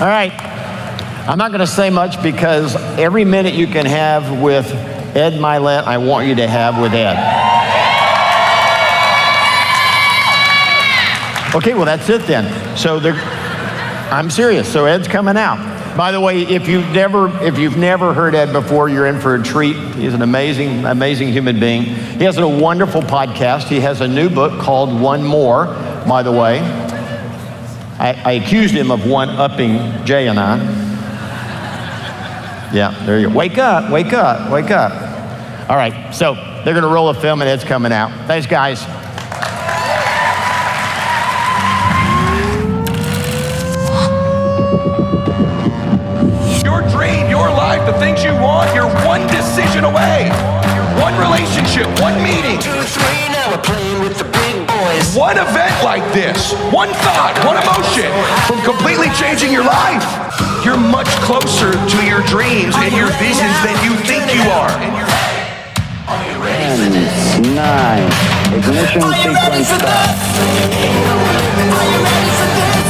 All right. I'm not going to say much because every minute you can have with Ed Mylett, I want you to have with Ed. Okay, well, that's it then. So I'm serious. So Ed's coming out. By the way, if you've never heard Ed before, you're in for a treat. He's an amazing, amazing human being. He has a wonderful podcast. He has a new book called One More, by the way. I accused him of one-upping Jay and I. Yeah, there you go. Wake up, wake up, wake up. All right, so they're gonna roll a film and Ed's coming out. Thanks, guys. Your dream, your life, the things you want, you're one decision away. One relationship, one meeting. 2, 3, now we're playing with the big boys. One event like this, one thought, one emotion, from completely changing your life. You're much closer to your dreams and your visions than you think you are. 10, 9, ignition sequence start. Are you ready for this?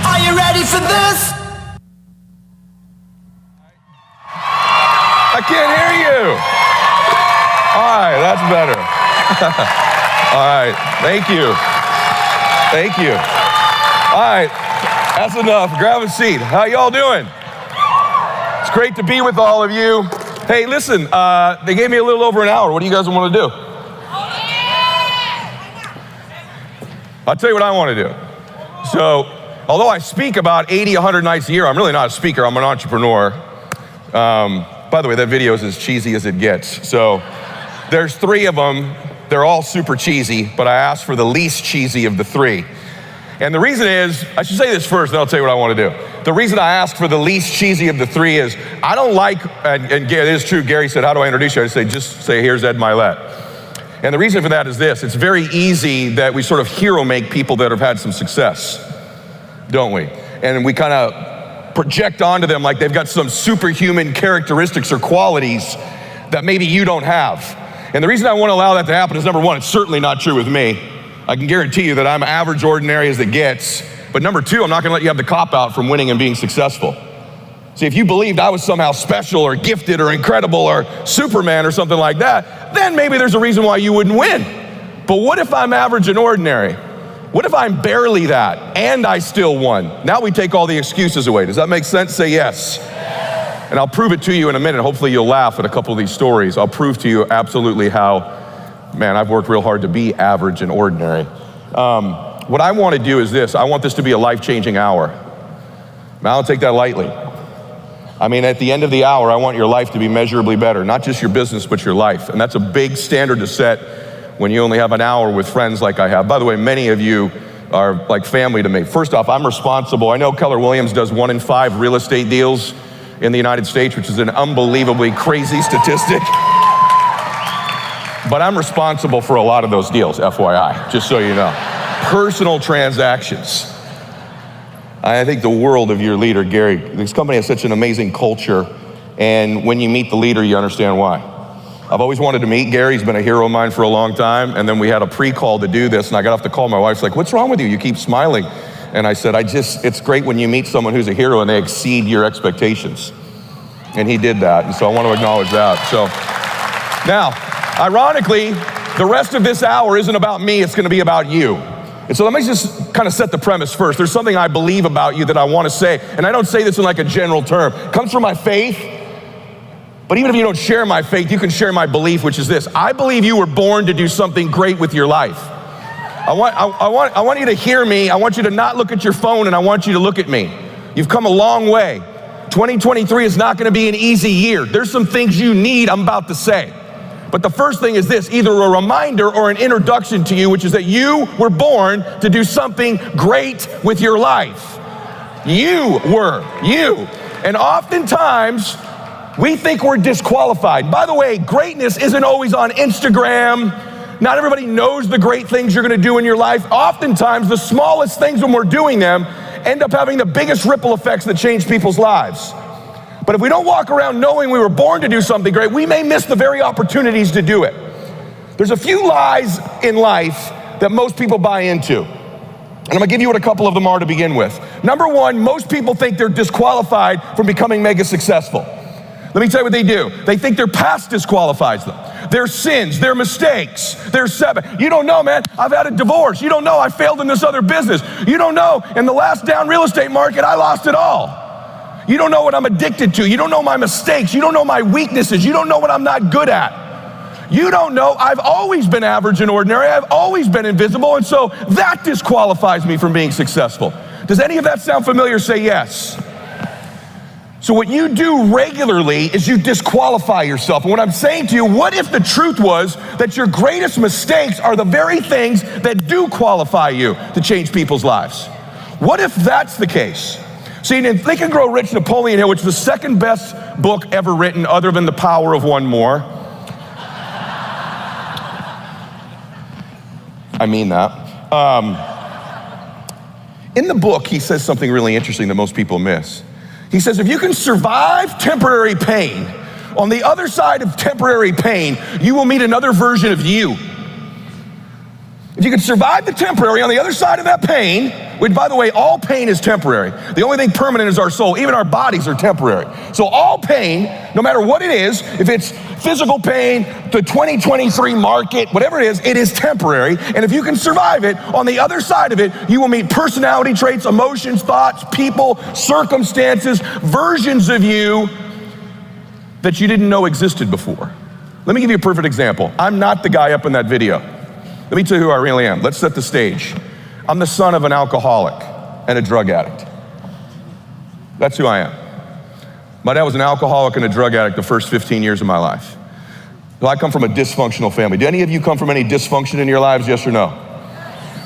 Are you ready for this? I can't hear you. All right, that's better. All right, thank you. Thank you. All right, that's enough. Grab a seat. How y'all doing? It's great to be with all of you. Hey, listen, they gave me a little over an hour. What do you guys want to do? I'll tell you what I want to do. So, although I speak about 80, 100 nights a year, I'm really not a speaker, I'm an entrepreneur. By the way, that video is as cheesy as it gets. So, there's 3 of them. They're all super cheesy, but I asked for the least cheesy of the 3. And the reason is, I should say this first, then I'll tell you what I want to do. The reason I asked for the least cheesy of the 3 is, I don't like, and it is true, Gary said, how do I introduce you? I just say, here's Ed Mylett. And the reason for that is this: it's very easy that we sort of hero make people that have had some success, don't we? And we kind of project onto them like they've got some superhuman characteristics or qualities that maybe you don't have. And the reason I won't allow that to happen is, number one, it's certainly not true with me. I can guarantee you that I'm average, ordinary as it gets. But number two, I'm not gonna let you have the cop-out from winning and being successful. See, if you believed I was somehow special or gifted or incredible or Superman or something like that, then maybe there's a reason why you wouldn't win. But what if I'm average and ordinary? What if I'm barely that and I still won? Now we take all the excuses away. Does that make sense? Say yes. And I'll prove it to you in a minute. Hopefully you'll laugh at a couple of these stories. I'll prove to you absolutely how, man, I've worked real hard to be average and ordinary. What I want to do is this. I want this to be a life-changing hour. Now, I don't take that lightly. I mean, at the end of the hour, I want your life to be measurably better, not just your business, but your life. And that's a big standard to set when you only have an hour with friends like I have. By the way, many of you are like family to me. First off, I'm responsible. I know Keller Williams does 1 in 5 real estate deals in the United States, which is an unbelievably crazy statistic. But I'm responsible for a lot of those deals, FYI, just so you know. Personal transactions. I think the world of your leader, Gary. This company has such an amazing culture, and when you meet the leader, you understand why. I've always wanted to meet Gary. He's been a hero of mine for a long time, and then we had a pre-call to do this, and I got off the call. My wife's like, "What's wrong with you? You keep smiling." And I said, it's great when you meet someone who's a hero and they exceed your expectations. And he did that, and so I want to acknowledge that. So now, ironically, the rest of this hour isn't about me, it's gonna be about you. And so let me just kind of set the premise first. There's something I believe about you that I want to say, and I don't say this in like a general term. It comes from my faith, but even if you don't share my faith, you can share my belief, which is this. I believe you were born to do something great with your life. I want you to hear me. I want you to not look at your phone, and I want you to look at me. You've come a long way. 2023 is not gonna be an easy year. There's some things you need, I'm about to say. But the first thing is this, either a reminder or an introduction to you, which is that you were born to do something great with your life. You. And oftentimes, we think we're disqualified. By the way, greatness isn't always on Instagram. Not everybody knows the great things you're gonna do in your life. Oftentimes, the smallest things when we're doing them end up having the biggest ripple effects that change people's lives. But if we don't walk around knowing we were born to do something great, we may miss the very opportunities to do it. There's a few lies in life that most people buy into. And I'm gonna give you what a couple of them are to begin with. Number one, most people think they're disqualified from becoming mega successful. Let me tell you what they do. They think their past disqualifies them. Their sins, their mistakes, their you don't know, man, I've had a divorce. You don't know, I failed in this other business. You don't know, in the last down real estate market, I lost it all. You don't know what I'm addicted to. You don't know my mistakes. You don't know my weaknesses. You don't know what I'm not good at. You don't know, I've always been average and ordinary. I've always been invisible, and so that disqualifies me from being successful. Does any of that sound familiar? Say yes. So what you do regularly is you disqualify yourself. And what I'm saying to you, what if the truth was that your greatest mistakes are the very things that do qualify you to change people's lives? What if that's the case? See, in Think and Grow Rich, Napoleon Hill, which is the second best book ever written other than The Power of One More. I mean that. In the book, he says something really interesting that most people miss. He says, if you can survive temporary pain, on the other side of temporary pain, you will meet another version of you. If you can survive the temporary, on the other side of that pain, which, by the way, all pain is temporary. The only thing permanent is our soul. Even our bodies are temporary. So all pain, no matter what it is, if it's physical pain, the 2023 market, whatever it is temporary. And if you can survive it, on the other side of it, you will meet personality traits, emotions, thoughts, people, circumstances, versions of you that you didn't know existed before. Let me give you a perfect example. I'm not the guy up in that video. Let me tell you who I really am. Let's set the stage. I'm the son of an alcoholic and a drug addict. That's who I am. My dad was an alcoholic and a drug addict the first 15 years of my life. So I come from a dysfunctional family. Do any of you come from any dysfunction in your lives, yes or no?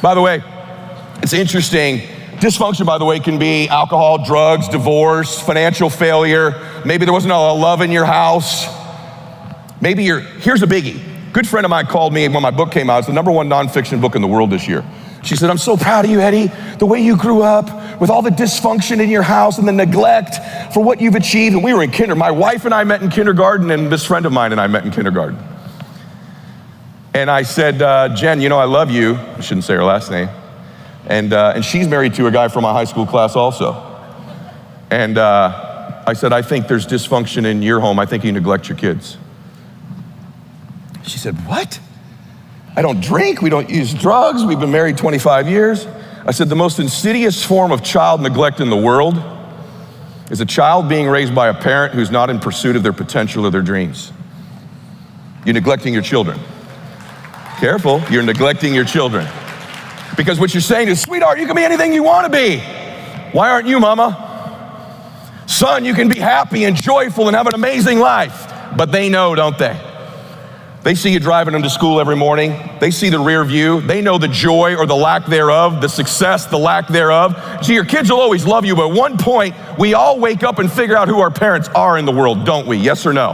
By the way, it's interesting. Dysfunction, by the way, can be alcohol, drugs, divorce, financial failure. Maybe there wasn't a lot of love in your house. Maybe here's a biggie. A good friend of mine called me when my book came out. It's the #1 nonfiction book in the world this year. She said, I'm so proud of you, Eddie, the way you grew up with all the dysfunction in your house and the neglect for what you've achieved. And we were in kindergarten. My wife and I met in kindergarten, and this friend of mine and I met in kindergarten. And I said, Jen, you know I love you. I shouldn't say her last name. And she's married to a guy from my high school class also. And I said, I think there's dysfunction in your home. I think you neglect your kids. She said, what? I don't drink, we don't use drugs, we've been married 25 years. I said, the most insidious form of child neglect in the world is a child being raised by a parent who's not in pursuit of their potential or their dreams. You're neglecting your children. Careful, you're neglecting your children. Because what you're saying is, sweetheart, you can be anything you want to be. Why aren't you, mama? Son, you can be happy and joyful and have an amazing life. But they know, don't they? They see you driving them to school every morning. They see the rear view. They know the joy or the lack thereof, the success, the lack thereof. See, your kids will always love you, but at one point, we all wake up and figure out who our parents are in the world, don't we? Yes or no?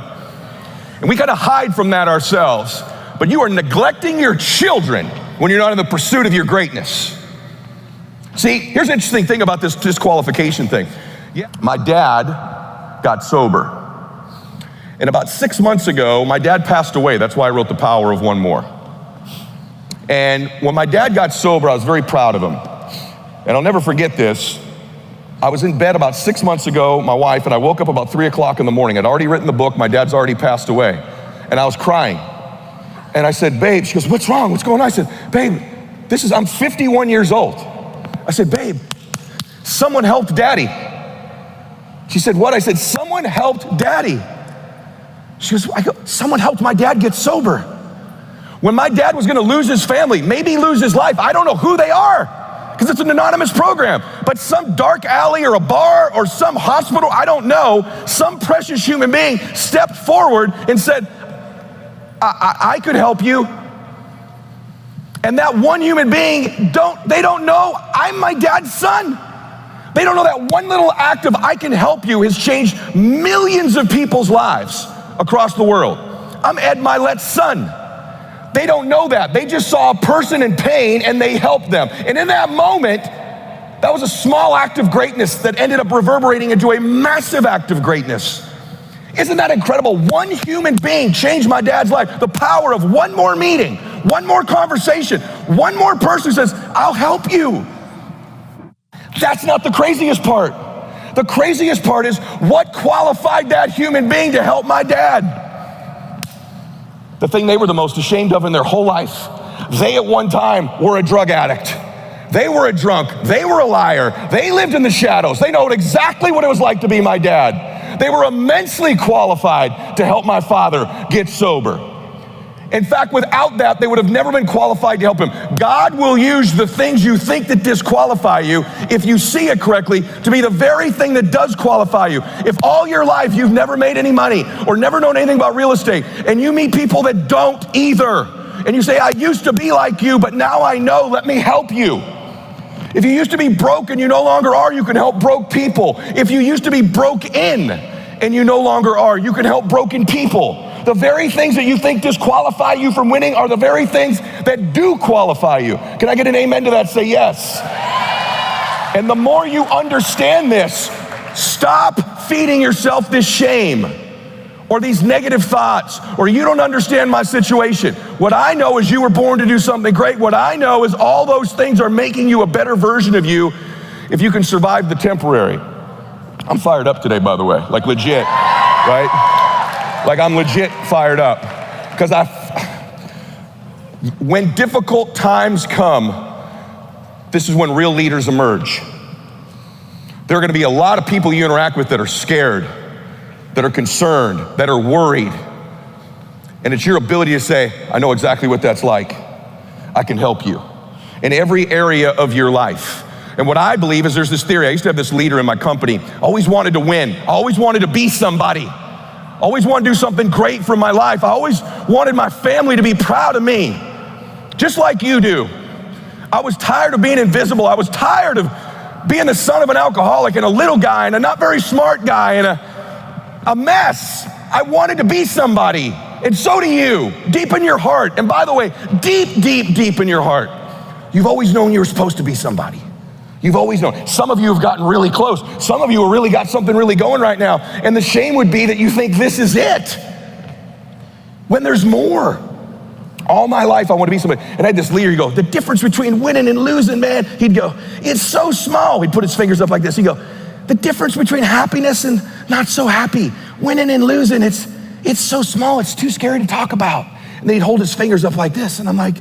And we kind of hide from that ourselves. But you are neglecting your children when you're not in the pursuit of your greatness. See, here's an interesting thing about this disqualification thing. Yeah, my dad got sober. And about 6 months ago, my dad passed away. That's why I wrote The Power of One More. And when my dad got sober, I was very proud of him. And I'll never forget this. I was in bed about 6 months ago, my wife, and I woke up about 3 o'clock in the morning. I'd already written the book. My dad's already passed away. And I was crying. And I said, babe, she goes, what's wrong? What's going on? I said, babe, I'm 51 years old. I said, babe, someone helped daddy. She said, what? I said, someone helped daddy. She goes, someone helped my dad get sober. When my dad was gonna lose his family, maybe lose his life, I don't know who they are, because it's an anonymous program, but some dark alley or a bar or some hospital, I don't know, some precious human being stepped forward and said, I could help you. And that one human being, they don't know I'm my dad's son. They don't know that one little act of I can help you has changed millions of people's lives across the world. I'm Ed Mylett's son. They don't know that. They just saw a person in pain and they helped them. And in that moment, that was a small act of greatness that ended up reverberating into a massive act of greatness. Isn't that incredible? One human being changed my dad's life. The power of one more meeting, one more conversation, one more person who says, I'll help you. That's not the craziest part. The craziest part is what qualified that human being to help my dad? The thing they were the most ashamed of in their whole life. They at one time were a drug addict. They were a drunk. They were a liar. They lived in the shadows. They know exactly what it was like to be my dad. They were immensely qualified to help my father get sober. In fact, without that, they would have never been qualified to help him. God will use the things you think that disqualify you, if you see it correctly, to be the very thing that does qualify you. If all your life you've never made any money or never known anything about real estate, and you meet people that don't either, and you say, I used to be like you, but now I know, let me help you. If you used to be broke and you no longer are, you can help broke people. If you used to be broke in and you no longer are, you can help broken people. The very things that you think disqualify you from winning are the very things that do qualify you. Can I get an amen to that? Say yes. And the more you understand this, stop feeding yourself this shame or these negative thoughts, or you don't understand my situation. What I know is you were born to do something great. What I know is all those things are making you a better version of you if you can survive the temporary. I'm fired up today, by the way, like legit, right? Like I'm legit fired up. Because when difficult times come, this is when real leaders emerge. There are gonna be a lot of people you interact with that are scared, that are concerned, that are worried. And it's your ability to say, I know exactly what that's like. I can help you in every area of your life. And what I believe is there's this theory. I used to have this leader in my company, always wanted to win, always wanted to be somebody, always wanted to do something great for my life. I always wanted my family to be proud of me, just like you do. I was tired of being invisible. I was tired of being the son of an alcoholic and a little guy and a not very smart guy and a mess. I wanted to be somebody, and so do you, deep in your heart. And by the way, deep, deep, deep in your heart, you've always known you were supposed to be somebody. You've always known. Some of you have gotten really close. Some of you have really got something really going right now. And the shame would be that you think this is it, when there's more. All my life I want to be somebody. And I had this leader, he'd go, the difference between winning and losing, man. He'd go, it's so small. He'd put his fingers up like this. He'd go, the difference between happiness and not so happy, winning and losing, it's so small, it's too scary to talk about. And then he'd hold his fingers up like this, and I'm like,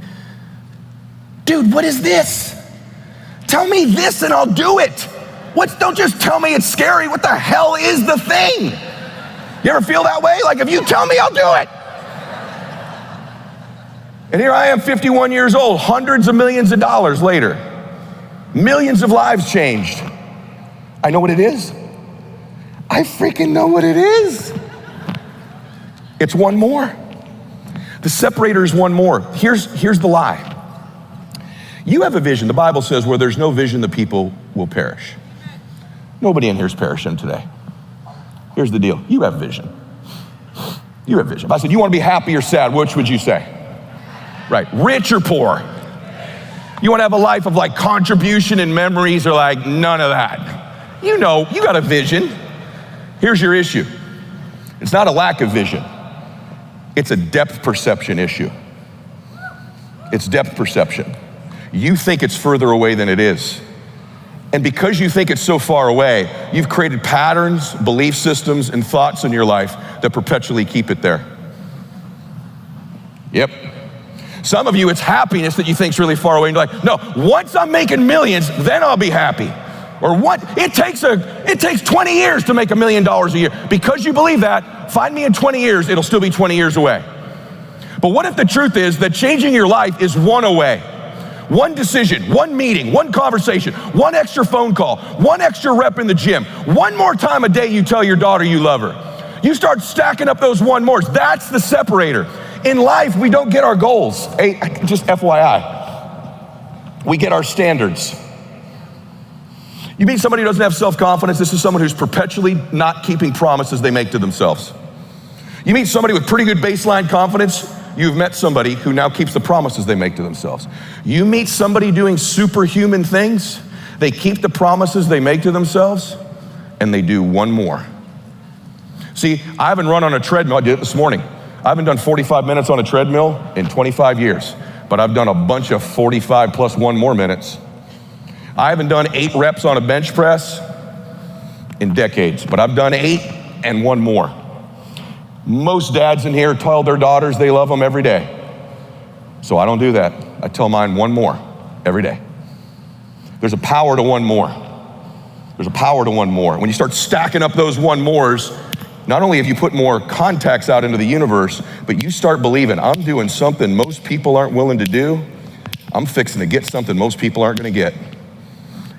dude, what is this? Tell me this and I'll do it. Don't just tell me it's scary. What the hell is the thing? You ever feel that way? Like, if you tell me, I'll do it. And here I am, 51 years old, hundreds of millions of dollars later. Millions of lives changed. I know what it is. I freaking know what it is. It's one more. The separator is one more. Here's the lie. You have a vision. The Bible says where there's no vision, the people will perish. Nobody in here is perishing today. Here's the deal. You have vision. You have vision. If I said, you want to be happy or sad, which would you say? Right. Rich or poor? You want to have a life of like contribution and memories, or like none of that? You know, you got a vision. Here's your issue. It's not a lack of vision. It's a depth perception issue. It's depth perception. You think it's further away than it is. And because you think it's so far away, you've created patterns, belief systems, and thoughts in your life that perpetually keep it there. Yep. Some of you, it's happiness that you think is really far away. And you're like, no, once I'm making millions, then I'll be happy. Or what? It takes 20 years to make $1 million a year. Because you believe that, find me in 20 years, it'll still be 20 years away. But what if the truth is that changing your life is one away? One decision, one meeting, one conversation, one extra phone call, one extra rep in the gym, one more time a day you tell your daughter you love her. You start stacking up those one mores. That's the separator. In life, we don't get our goals. Hey, just FYI, we get our standards. You meet somebody who doesn't have self-confidence, this is someone who's perpetually not keeping promises they make to themselves. You meet somebody with pretty good baseline confidence, you've met somebody who now keeps the promises they make to themselves. You meet somebody doing superhuman things, they keep the promises they make to themselves, and they do one more. See, I haven't run on a treadmill. I did it this morning. I haven't done 45 minutes on a treadmill in 25 years, but I've done a bunch of 45 plus one more minutes. I haven't done 8 reps on a bench press in decades, but I've done 8 and one more. Most dads in here tell their daughters they love them every day. So I don't do that. I tell mine one more every day. There's a power to one more. There's a power to one more. When you start stacking up those one mores, not only have you put more contacts out into the universe, but you start believing, I'm doing something most people aren't willing to do. I'm fixing to get something most people aren't gonna get.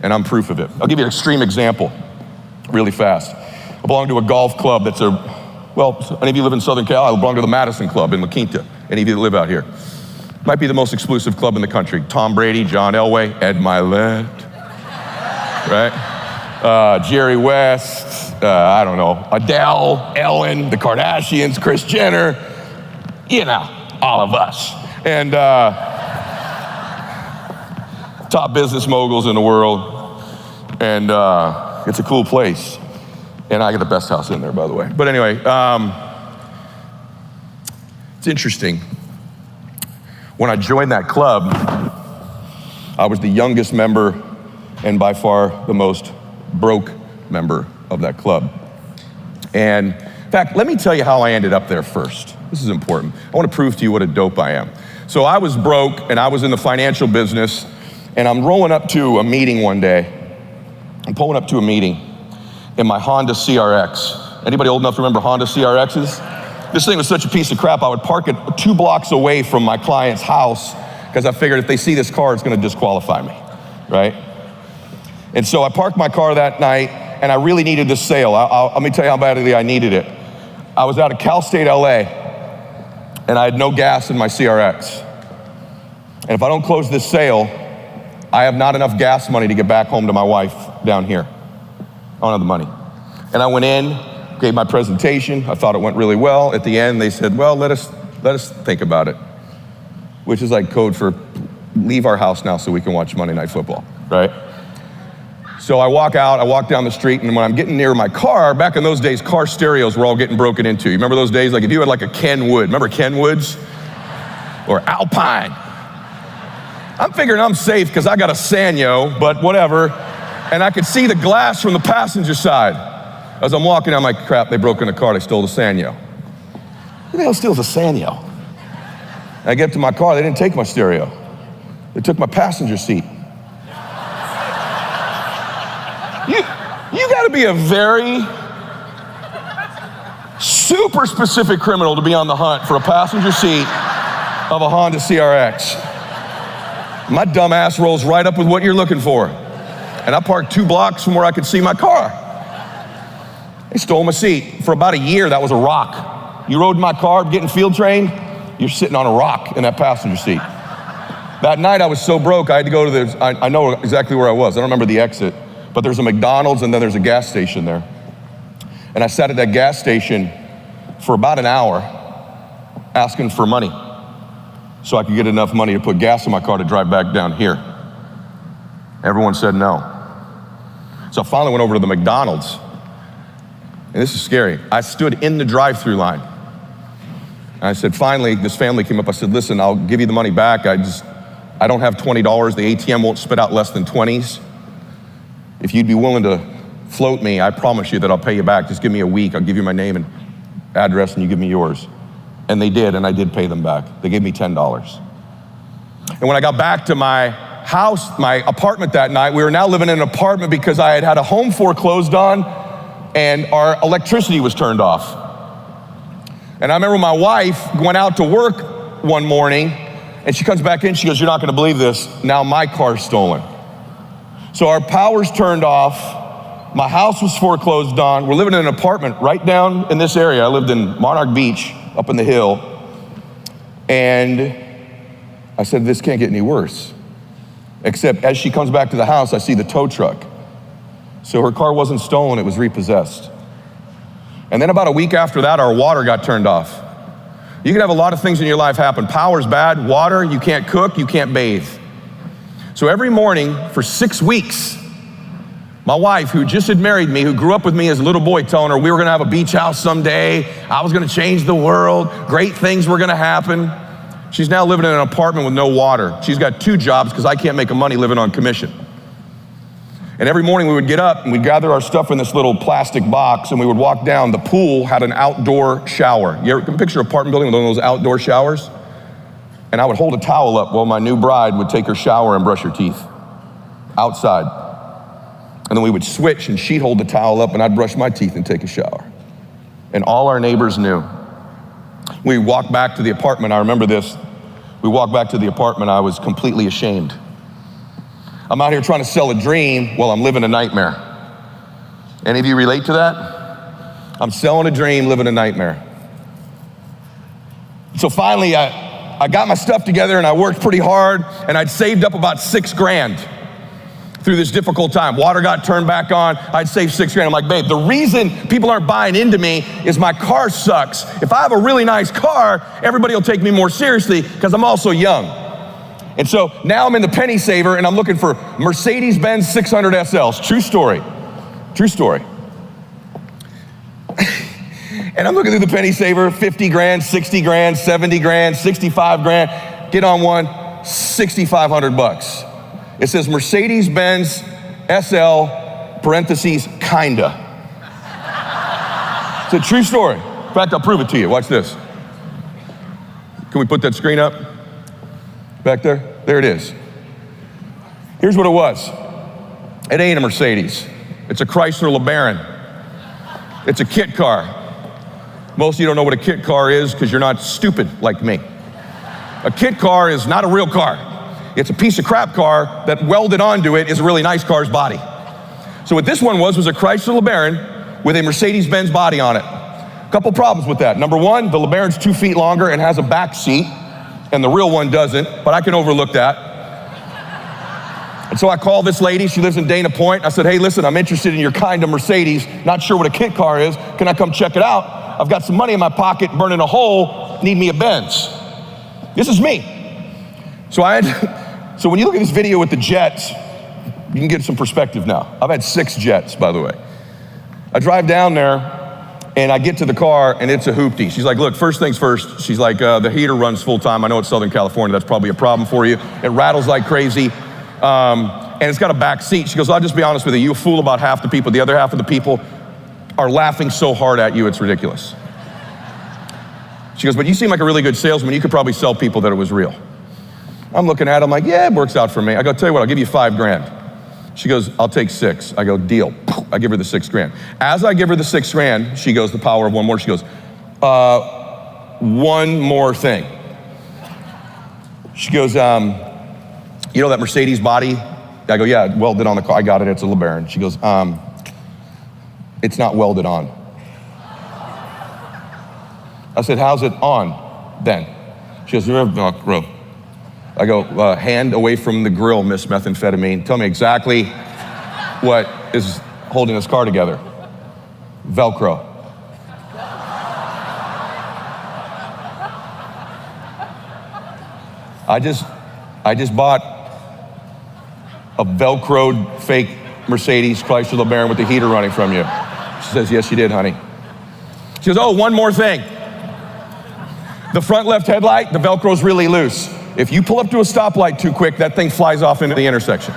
And I'm proof of it. I'll give you an extreme example really fast. I belong to a golf club that's any of you live in Southern Cal, I belong to the Madison Club in La Quinta. Any of you that live out here. Might be the most exclusive club in the country. Tom Brady, John Elway, Ed Mylett, right? Jerry West, I don't know, Adele, Ellen, the Kardashians, Kris Jenner, you know, all of us. And top business moguls in the world. And it's a cool place. And I got the best house in there, by the way. But anyway, it's interesting. When I joined that club, I was the youngest member and by far the most broke member of that club. And in fact, let me tell you how I ended up there first. This is important. I want to prove to you what a dope I am. So I was broke and I was in the financial business, and I'm rolling up to a meeting one day. I'm pulling up to a meeting in my Honda CRX. Anybody old enough to remember Honda CRXs? This thing was such a piece of crap, I would park it 2 blocks away from my client's house because I figured if they see this car, it's gonna disqualify me, right? And so I parked my car that night, and I really needed this sale. Let me tell you how badly I needed it. I was out of Cal State, LA, and I had no gas in my CRX. And if I don't close this sale, I have not enough gas money to get back home to my wife down here. I don't have the money. And I went in, gave my presentation. I thought it went really well. At the end, they said, well, let us think about it, which is like code for leave our house now so we can watch Monday Night Football, right? So I walk out, I walk down the street, and when I'm getting near my car, back in those days, car stereos were all getting broken into. You remember those days? Like if you had like a Kenwood, remember Kenwoods? Or Alpine. I'm figuring I'm safe because I got a Sanyo, but whatever. And I could see the glass from the passenger side. As I'm walking, I'm like, crap, they broke in the car, they stole the Sanyo. Who the hell steals a Sanyo? And I get to my car, they didn't take my stereo. They took my passenger seat. You gotta be a very super specific criminal to be on the hunt for a passenger seat of a Honda CRX. My dumb ass rolls right up with what you're looking for. And I parked 2 blocks from where I could see my car. They stole my seat. For about a year, that was a rock. You rode in my car getting field trained, you're sitting on a rock in that passenger seat. That night I was so broke, I had to go to I know exactly where I was. I don't remember the exit, but there's a McDonald's and then there's a gas station there. And I sat at that gas station for about an hour asking for money so I could get enough money to put gas in my car to drive back down here. Everyone said no. So I finally went over to the McDonald's. And this is scary. I stood in the drive-through line. And I said, finally, this family came up. I said, listen, I'll give you the money back. I don't have $20. The ATM won't spit out less than 20s. If you'd be willing to float me, I promise you that I'll pay you back. Just give me a week. I'll give you my name and address and you give me yours. And they did, and I did pay them back. They gave me $10. And when I got back to my house, my apartment that night, we were now living in an apartment because I had had a home foreclosed on and our electricity was turned off. And I remember my wife went out to work one morning and she comes back in, she goes, you're not gonna believe this, now my car's stolen. So our power's turned off, my house was foreclosed on, we're living in an apartment right down in this area. I lived in Monarch Beach, up in the hill. And I said, this can't get any worse. Except as she comes back to the house, I see the tow truck. So her car wasn't stolen, it was repossessed. And then about a week after that, our water got turned off. You can have a lot of things in your life happen. Power's bad, water, you can't cook, you can't bathe. So every morning for 6 weeks, My wife, who just had married me, who grew up with me as a little boy, telling her we were gonna have a beach house someday, I was gonna change the world, great things were gonna happen. She's now living in an apartment with no water. She's got 2 jobs because I can't make money living on commission. And every morning we would get up and we'd gather our stuff in this little plastic box and we would walk down. The pool had an outdoor shower. You ever can picture an apartment building with one of those outdoor showers? And I would hold a towel up while my new bride would take her shower and brush her teeth outside. And then we would switch and she'd hold the towel up and I'd brush my teeth and take a shower. And all our neighbors knew. We walked back to the apartment, I remember this. We walked back to the apartment, I was completely ashamed. I'm out here trying to sell a dream while I'm living a nightmare. Any of you relate to that? I'm selling a dream, living a nightmare. So finally, I got my stuff together and I worked pretty hard and I'd saved up about $6,000 through this difficult time. Water got turned back on, I'd saved $6,000. I'm like, babe, the reason people aren't buying into me is my car sucks. If I have a really nice car, everybody will take me more seriously because I'm also young. And so now I'm in the penny saver and I'm looking for Mercedes-Benz 600 SLs. True story, true story. And I'm looking through the penny saver, 50 grand, 60 grand, 70 grand, 65 grand. Get on one, 6,500 bucks. It says Mercedes-Benz SL, parentheses, kinda. It's a true story. In fact, I'll prove it to you. Watch this. Can we put that screen up? Back there? There it is. Here's what it was. It ain't a Mercedes. It's a Chrysler LeBaron. It's a kit car. Most of you don't know what a kit car is because you're not stupid like me. A kit car is not a real car. It's a piece of crap car that welded onto it is a really nice car's body. So what this one was a Chrysler LeBaron with a Mercedes-Benz body on it. A couple problems with that. Number one, the LeBaron's 2 feet longer and has a back seat, and the real one doesn't, but I can overlook that. And so I called this lady, she lives in Dana Point. I said, hey, listen, I'm interested in your kind of Mercedes, not sure what a kit car is. Can I come check it out? I've got some money in my pocket, burning a hole, need me a Benz. This is me. So when you look at this video with the jets, you can get some perspective now. I've had 6 jets, by the way. I drive down there and I get to the car and it's a hoopty. She's like, look, first things first. She's like, the heater runs full time. I know it's Southern California, that's probably a problem for you. It rattles like crazy. And it's got a back seat. She goes, I'll just be honest with you, you fool about half the people. The other half of the people are laughing so hard at you, it's ridiculous. She goes, but you seem like a really good salesman. You could probably sell people that it was real. I'm looking at it, I'm like, yeah, it works out for me. I go, tell you what, I'll give you $5,000. She goes, I'll take 6. I go, deal. I give her the $6,000. As I give her the $6,000, she goes, the power of one more. She goes, one more thing. She goes, you know that Mercedes body? I go, yeah, welded on the car. I got it, it's a LeBaron. She goes, it's not welded on. I said, how's it on then? She goes, bro. I go, hand away from the grill, Miss Methamphetamine. Tell me exactly what is holding this car together. Velcro. I just bought a Velcroed fake Mercedes Chrysler LeBaron with the heater running from you. She says, yes, you did, honey. She goes, oh, one more thing. The front left headlight, the Velcro's really loose. If you pull up to a stoplight too quick, that thing flies off into the intersection.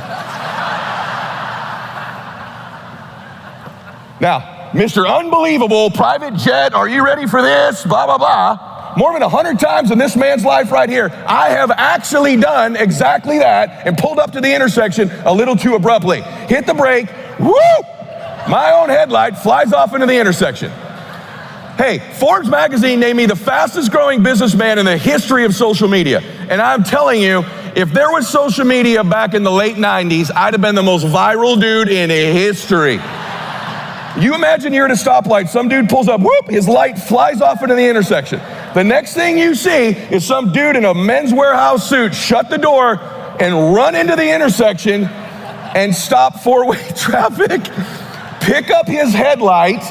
Now, Mr. Unbelievable, private jet, are you ready for this? Blah, blah, blah. More than 100 times in this man's life right here, I have actually done exactly that and pulled up to the intersection a little too abruptly. Hit the brake, whoop! My own headlight flies off into the intersection. Hey, Forbes magazine named me the fastest growing businessman in the history of social media. And I'm telling you, if there was social media back in the late 90s, I'd have been the most viral dude in history. You imagine you're at a stoplight, some dude pulls up, whoop, his light flies off into the intersection. The next thing you see is some dude in a Men's Warehouse suit shut the door and run into the intersection and stop four-way traffic, pick up his headlight,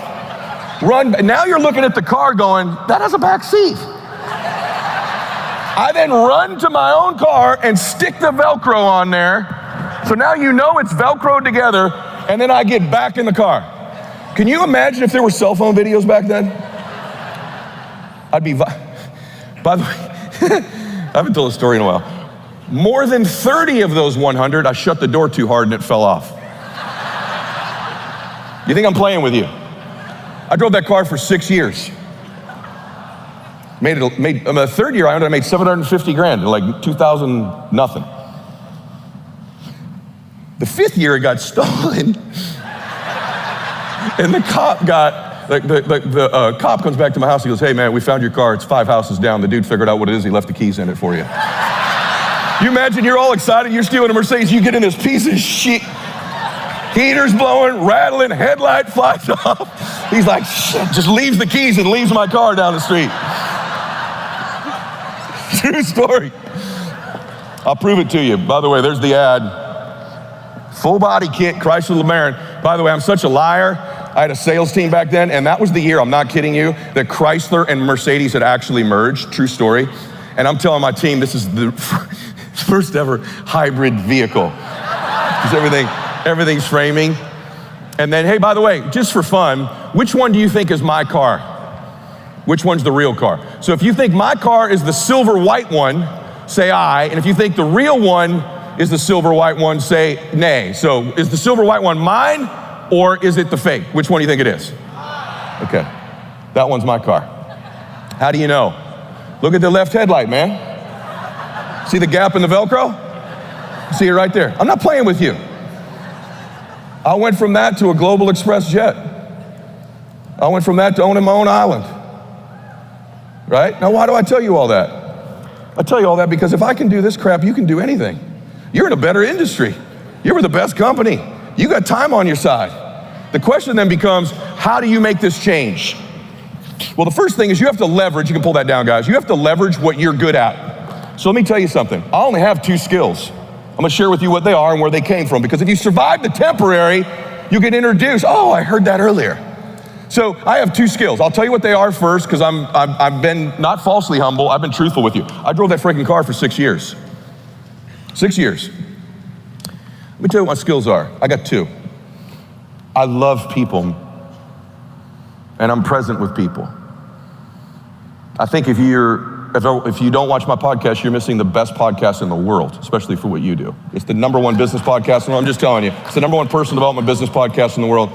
run. Now you're looking at the car going, that has a back seat. I then run to my own car and stick the Velcro on there. So now you know it's Velcroed together. And then I get back in the car. Can you imagine if there were cell phone videos back then? I'd be, by the way, I haven't told a story in a while. More than 30 of those 100, I shut the door too hard and it fell off. You think I'm playing with you? I drove that car for 6 years. The third year I made 750 grand in like 2000 nothing. The fifth year it got stolen. And the cop the cop comes back to my house. He goes, hey man, we found your car. It's 5 houses down. The dude figured out what it is. He left the keys in it for you. You imagine you're all excited. You're stealing a Mercedes. You get in this piece of shit. Heaters blowing, rattling, headlight flies off. He's like, shit, just leaves the keys and leaves my car down the street. True story. I'll prove it to you. By the way, there's the ad. Full body kit, Chrysler LeBaron. By the way, I'm such a liar. I had a sales team back then, and that was the year, I'm not kidding you, that Chrysler and Mercedes had actually merged. True story. And I'm telling my team, this is the first ever hybrid vehicle. Because everything's framing. And then, hey, by the way, just for fun, which one do you think is my car? Which one's the real car? So if you think my car is the silver white one, say aye. And if you think the real one is the silver white one, say nay. So is the silver white one mine or is it the fake? Which one do you think it is? Okay, that one's my car. How do you know? Look at the left headlight, man. See the gap in the Velcro? See it right there. I'm not playing with you. I went from that to a Global Express jet. I went from that to owning my own island. Right? Now, why do I tell you all that? I tell you all that because if I can do this crap, you can do anything. You're in a better industry. You're with the best company. You got time on your side. The question then becomes, how do you make this change? Well, the first thing is you have to leverage, you can pull that down, guys. You have to leverage what you're good at. So let me tell you something. I only have 2 skills. I'm gonna share with you what they are and where they came from, because if you survive the temporary, you get introduced. Oh, I heard that earlier. So I have 2 skills. I'll tell you what they are first, because I've been not falsely humble, I've been truthful with you. I drove that freaking car for 6 years. 6 years. Let me tell you what my skills are. I got 2. I love people, and I'm present with people. I think if you don't watch my podcast, you're missing the best podcast in the world, especially for what you do. It's the #1 business podcast in the world. I'm just telling you, it's the #1 personal development business podcast in the world.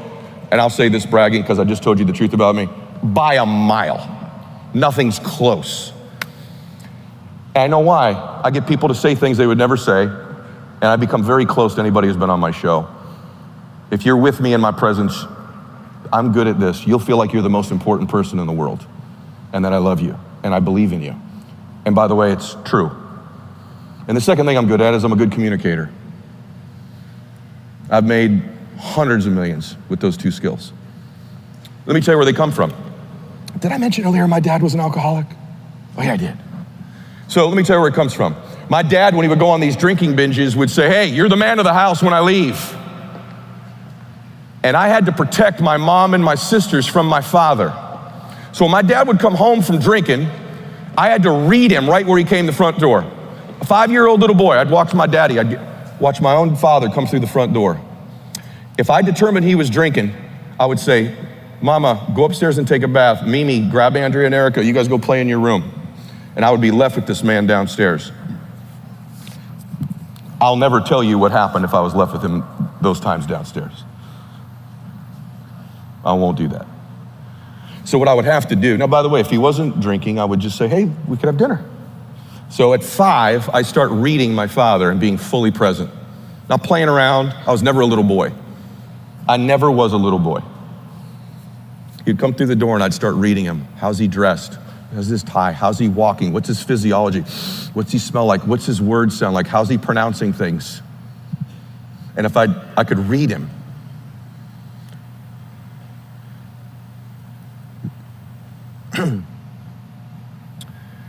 And I'll say this bragging because I just told you the truth about me, by a mile. Nothing's close. And I know why. I get people to say things they would never say, and I become very close to anybody who's been on my show. If you're with me in my presence, I'm good at this. You'll feel like you're the most important person in the world, and that I love you, and I believe in you. And by the way, it's true. And the second thing I'm good at is I'm a good communicator. I've made hundreds of millions with those 2 skills. Let me tell you where they come from. Did I mention earlier my dad was an alcoholic? Oh yeah, I did. So let me tell you where it comes from. My dad, when he would go on these drinking binges, would say, hey, you're the man of the house when I leave. And I had to protect my mom and my sisters from my father. So when my dad would come home from drinking, I had to read him right where he came the front door. A 5-year-old little boy, I'd watch my daddy, I'd watch my own father come through the front door. If I determined he was drinking, I would say, Mama, go upstairs and take a bath. Mimi, grab Andrea and Erica, you guys go play in your room. And I would be left with this man downstairs. I'll never tell you what happened if I was left with him those times downstairs. I won't do that. So what I would have to do, now by the way, if he wasn't drinking, I would just say, hey, we could have dinner. So at 5, I start reading my father and being fully present. Not playing around, I was never a little boy. I never was a little boy. He'd come through the door and I'd start reading him. How's he dressed? How's his tie? How's he walking? What's his physiology? What's he smell like? What's his words sound like? How's he pronouncing things? And if I could read him.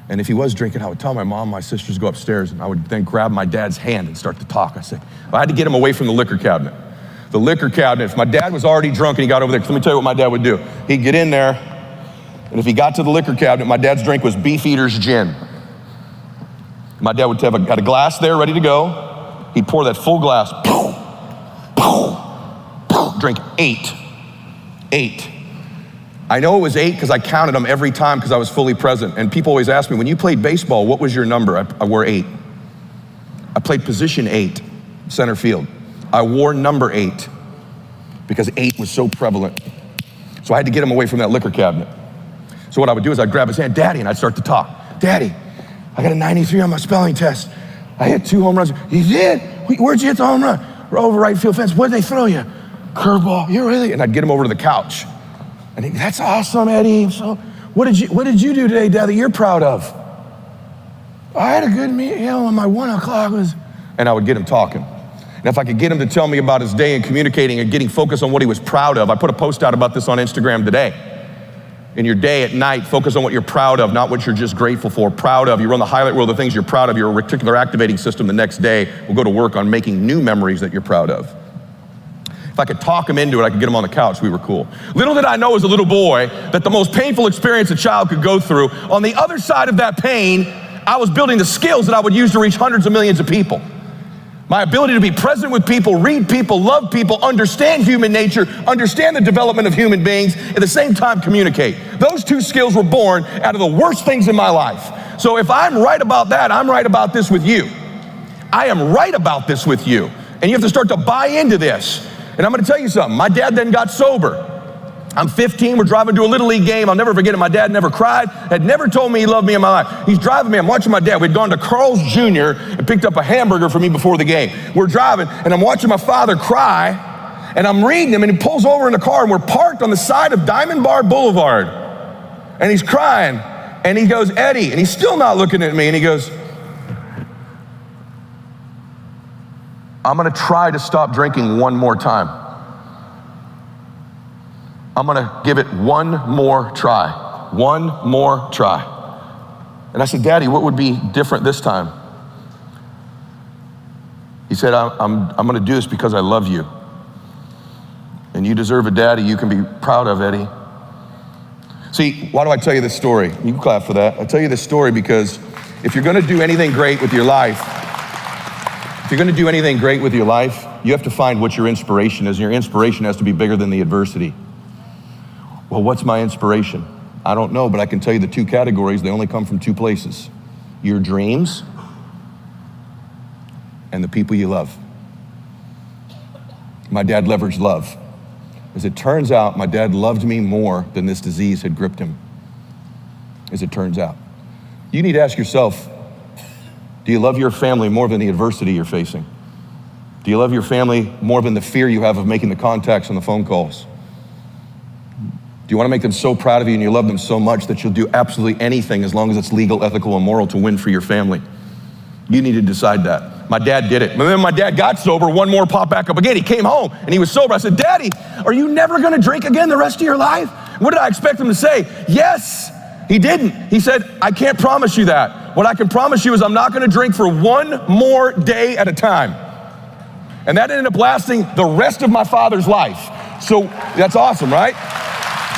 And if he was drinking, I would tell my mom, my sisters go upstairs, and I would then grab my dad's hand and start to talk. I say, I had to get him away from the liquor cabinet. The liquor cabinet, if my dad was already drunk and he got over there, let me tell you what my dad would do. He'd get in there, and if he got to the liquor cabinet, my dad's drink was Beefeater's gin. My dad would have got a glass there ready to go. He'd pour that full glass, drink 8. 8. I know it was 8 because I counted them every time because I was fully present. And people always ask me, when you played baseball, what was your number? I wore 8. I played position 8, center field. I wore number 8 because 8 was so prevalent. So I had to get him away from that liquor cabinet. So what I would do is I'd grab his hand, Daddy, and I'd start to talk. Daddy, I got a 93 on my spelling test. I hit 2 home runs. You did? Where'd you hit the home run? Over right field fence. What did they throw you? Curveball. You really? And I'd get him over to the couch. And he'd, that's awesome, Eddie. So what did you do today, Dad, that you're proud of? I had a good meal and my 1 o'clock was... And I would get him talking. And if I could get him to tell me about his day and communicating and getting focused on what he was proud of, I put a post out about this on Instagram today. In your day at night, focus on what you're proud of, not what you're just grateful for. Proud of, you run the highlight reel of the things you're proud of. Your reticular activating system the next day will go to work on making new memories that you're proud of. If I could talk him into it, I could get him on the couch, we were cool. Little did I know as a little boy that the most painful experience a child could go through, on the other side of that pain, I was building the skills that I would use to reach hundreds of millions of people. My ability to be present with people, read people, love people, understand human nature, understand the development of human beings, at the same time communicate. Those 2 skills were born out of the worst things in my life. So if I'm right about that, I'm right about this with you. I am right about this with you. And you have to start to buy into this. And I'm gonna tell you something, my dad then got sober. I'm 15, we're driving to a Little League game. I'll never forget it, my dad never cried, had never told me he loved me in my life. He's driving me, I'm watching my dad. We'd gone to Carl's Jr. and picked up a hamburger for me before the game. We're driving, and I'm watching my father cry, and I'm reading him, and he pulls over in the car, and we're parked on the side of Diamond Bar Boulevard. And he's crying, and he goes, Eddie, and he's still not looking at me, and he goes, I'm gonna try to stop drinking one more time. I'm gonna give it one more try. One more try. And I said, Daddy, what would be different this time? He said, I'm gonna do this because I love you. And you deserve a daddy you can be proud of, Eddie. See, why do I tell you this story? You can clap for that. I tell you this story because if you're gonna do anything great with your life, you have to find what your inspiration is, and your inspiration has to be bigger than the adversity. Well, what's my inspiration? I don't know, but I can tell you the 2 categories, they only come from 2 places. Your dreams and the people you love. My dad leveraged love. As it turns out, my dad loved me more than this disease had gripped him. As it turns out. You need to ask yourself, do you love your family more than the adversity you're facing? Do you love your family more than the fear you have of making the contacts on the phone calls? Do you want to make them so proud of you and you love them so much that you'll do absolutely anything as long as it's legal, ethical, and moral to win for your family? You need to decide that. My dad did it. And then my dad got sober, one more popped back up again. He came home and he was sober. I said, Daddy, are you never going to drink again the rest of your life? What did I expect him to say? Yes. He didn't. He said, I can't promise you that. What I can promise you is I'm not going to drink for one more day at a time. And that ended up lasting the rest of my father's life. So that's awesome, right?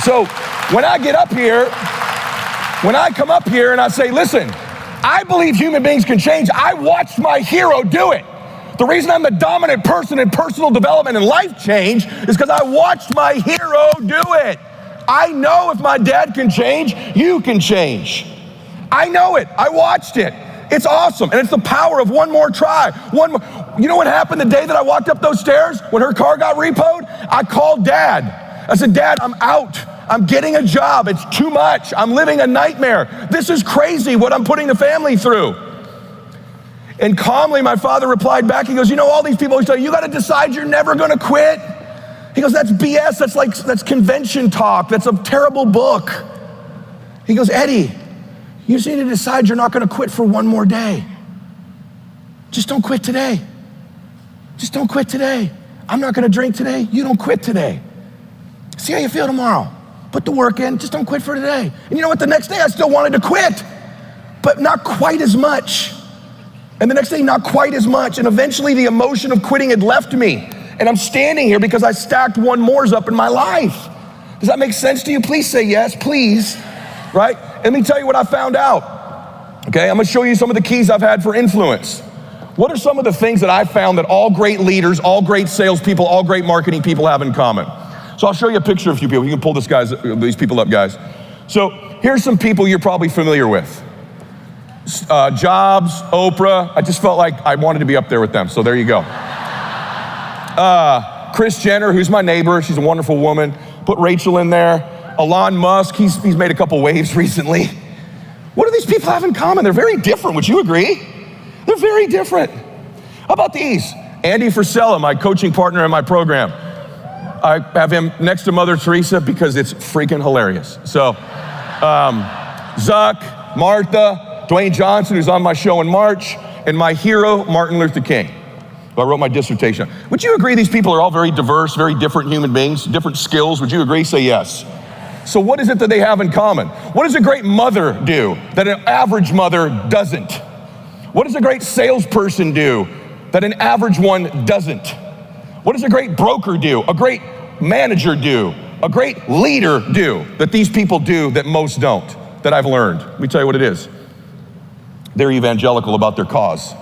So when I get up here, when I come up here and I say, listen, I believe human beings can change. I watched my hero do it. The reason I'm the dominant person in personal development and life change is because I watched my hero do it. I know if my dad can change, you can change. I know it. I watched it. It's awesome. And it's the power of one more try. You know what happened the day that I walked up those stairs when her car got repoed? I called Dad. I said, Dad, I'm out. I'm getting a job. It's too much. I'm living a nightmare. This is crazy what I'm putting the family through. And calmly, my father replied back. He goes, you know, all these people always tell you, you got to decide you're never going to quit. He goes, that's BS. That's convention talk. That's a terrible book. He goes, Eddie, you just need to decide you're not going to quit for one more day. Just don't quit today. Just don't quit today. I'm not going to drink today. You don't quit today. See how you feel tomorrow. Put the work in. Just don't quit for today. And you know what? The next day I still wanted to quit, but not quite as much. And the next day, not quite as much. And eventually the emotion of quitting had left me. And I'm standing here because I stacked one more's up in my life. Does that make sense to you? Please say yes, please. Right? Let me tell you what I found out. Okay, I'm gonna show you some of the keys I've had for influence. What are some of the things that I found that all great leaders, all great salespeople, all great marketing people have in common? So I'll show you a picture of a few people. You can pull these people up, guys. So here's some people you're probably familiar with. Jobs, Oprah. I just felt like I wanted to be up there with them, so there you go. Kris Jenner, who's my neighbor. She's a wonderful woman. Put Rachel in there. Elon Musk, he's made a couple waves recently. What do these people have in common? They're very different, would you agree? They're very different. How about these? Andy Frisella, my coaching partner in my program. I have him next to Mother Teresa because it's freaking hilarious. So, Zuck, Martha, Dwayne Johnson, who's on my show in March, and my hero, Martin Luther King, who I wrote my dissertation on. Would you agree these people are all very diverse, very different human beings, different skills? Would you agree? Say yes. So what is it that they have in common? What does a great mother do that an average mother doesn't? What does a great salesperson do that an average one doesn't? What does a great broker do? A great manager do? A great leader do that these people do that most don't, that I've learned? Let me tell you what it is. They're evangelical about their cause.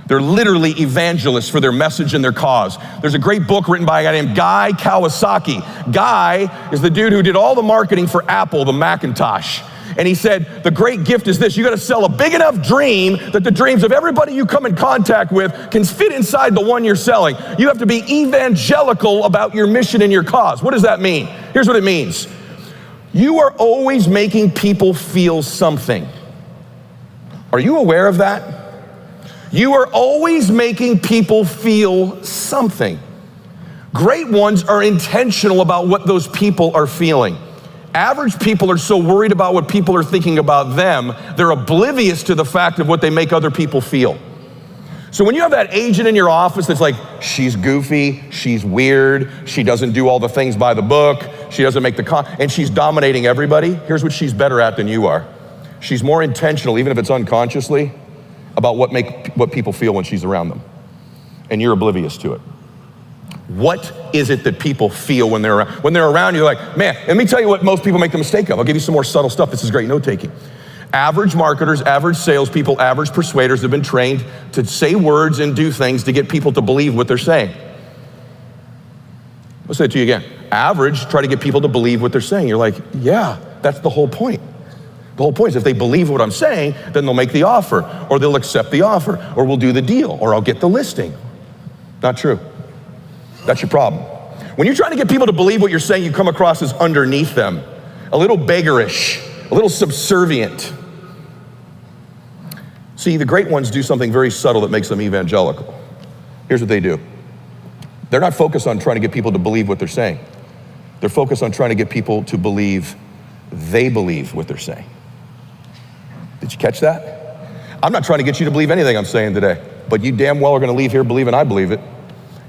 They're literally evangelists for their message and their cause. There's a great book written by a guy named Guy Kawasaki. Guy is the dude who did all the marketing for Apple, the Macintosh. And he said, the great gift is this: you gotta sell a big enough dream that the dreams of everybody you come in contact with can fit inside the one you're selling. You have to be evangelical about your mission and your cause. What does that mean? Here's what it means. You are always making people feel something. Are you aware of that? You are always making people feel something. Great ones are intentional about what those people are feeling. Average people are so worried about what people are thinking about them, they're oblivious to the fact of what they make other people feel. So when you have that agent in your office that's like, she's goofy, she's weird, she doesn't do all the things by the book, she doesn't make and she's dominating everybody, here's what she's better at than you are. She's more intentional, even if it's unconsciously, about what people feel when she's around them. And you're oblivious to it. What is it that people feel when they're around? When they're around you, like, man, let me tell you what most people make the mistake of. I'll give you some more subtle stuff. This is great note-taking. Average marketers, average salespeople, average persuaders have been trained to say words and do things to get people to believe what they're saying. I'll say it to you again. Average, try to get people to believe what they're saying. You're like, yeah, that's the whole point. The whole point is if they believe what I'm saying, then they'll make the offer, or they'll accept the offer, or we'll do the deal, or I'll get the listing. Not true. That's your problem. When you're trying to get people to believe what you're saying, you come across as underneath them, a little beggarish, a little subservient. See, the great ones do something very subtle that makes them evangelical. Here's what they do. They're not focused on trying to get people to believe what they're saying. They're focused on trying to get people to believe they believe what they're saying. Did you catch that? I'm not trying to get you to believe anything I'm saying today, but you damn well are gonna leave here believing I believe it,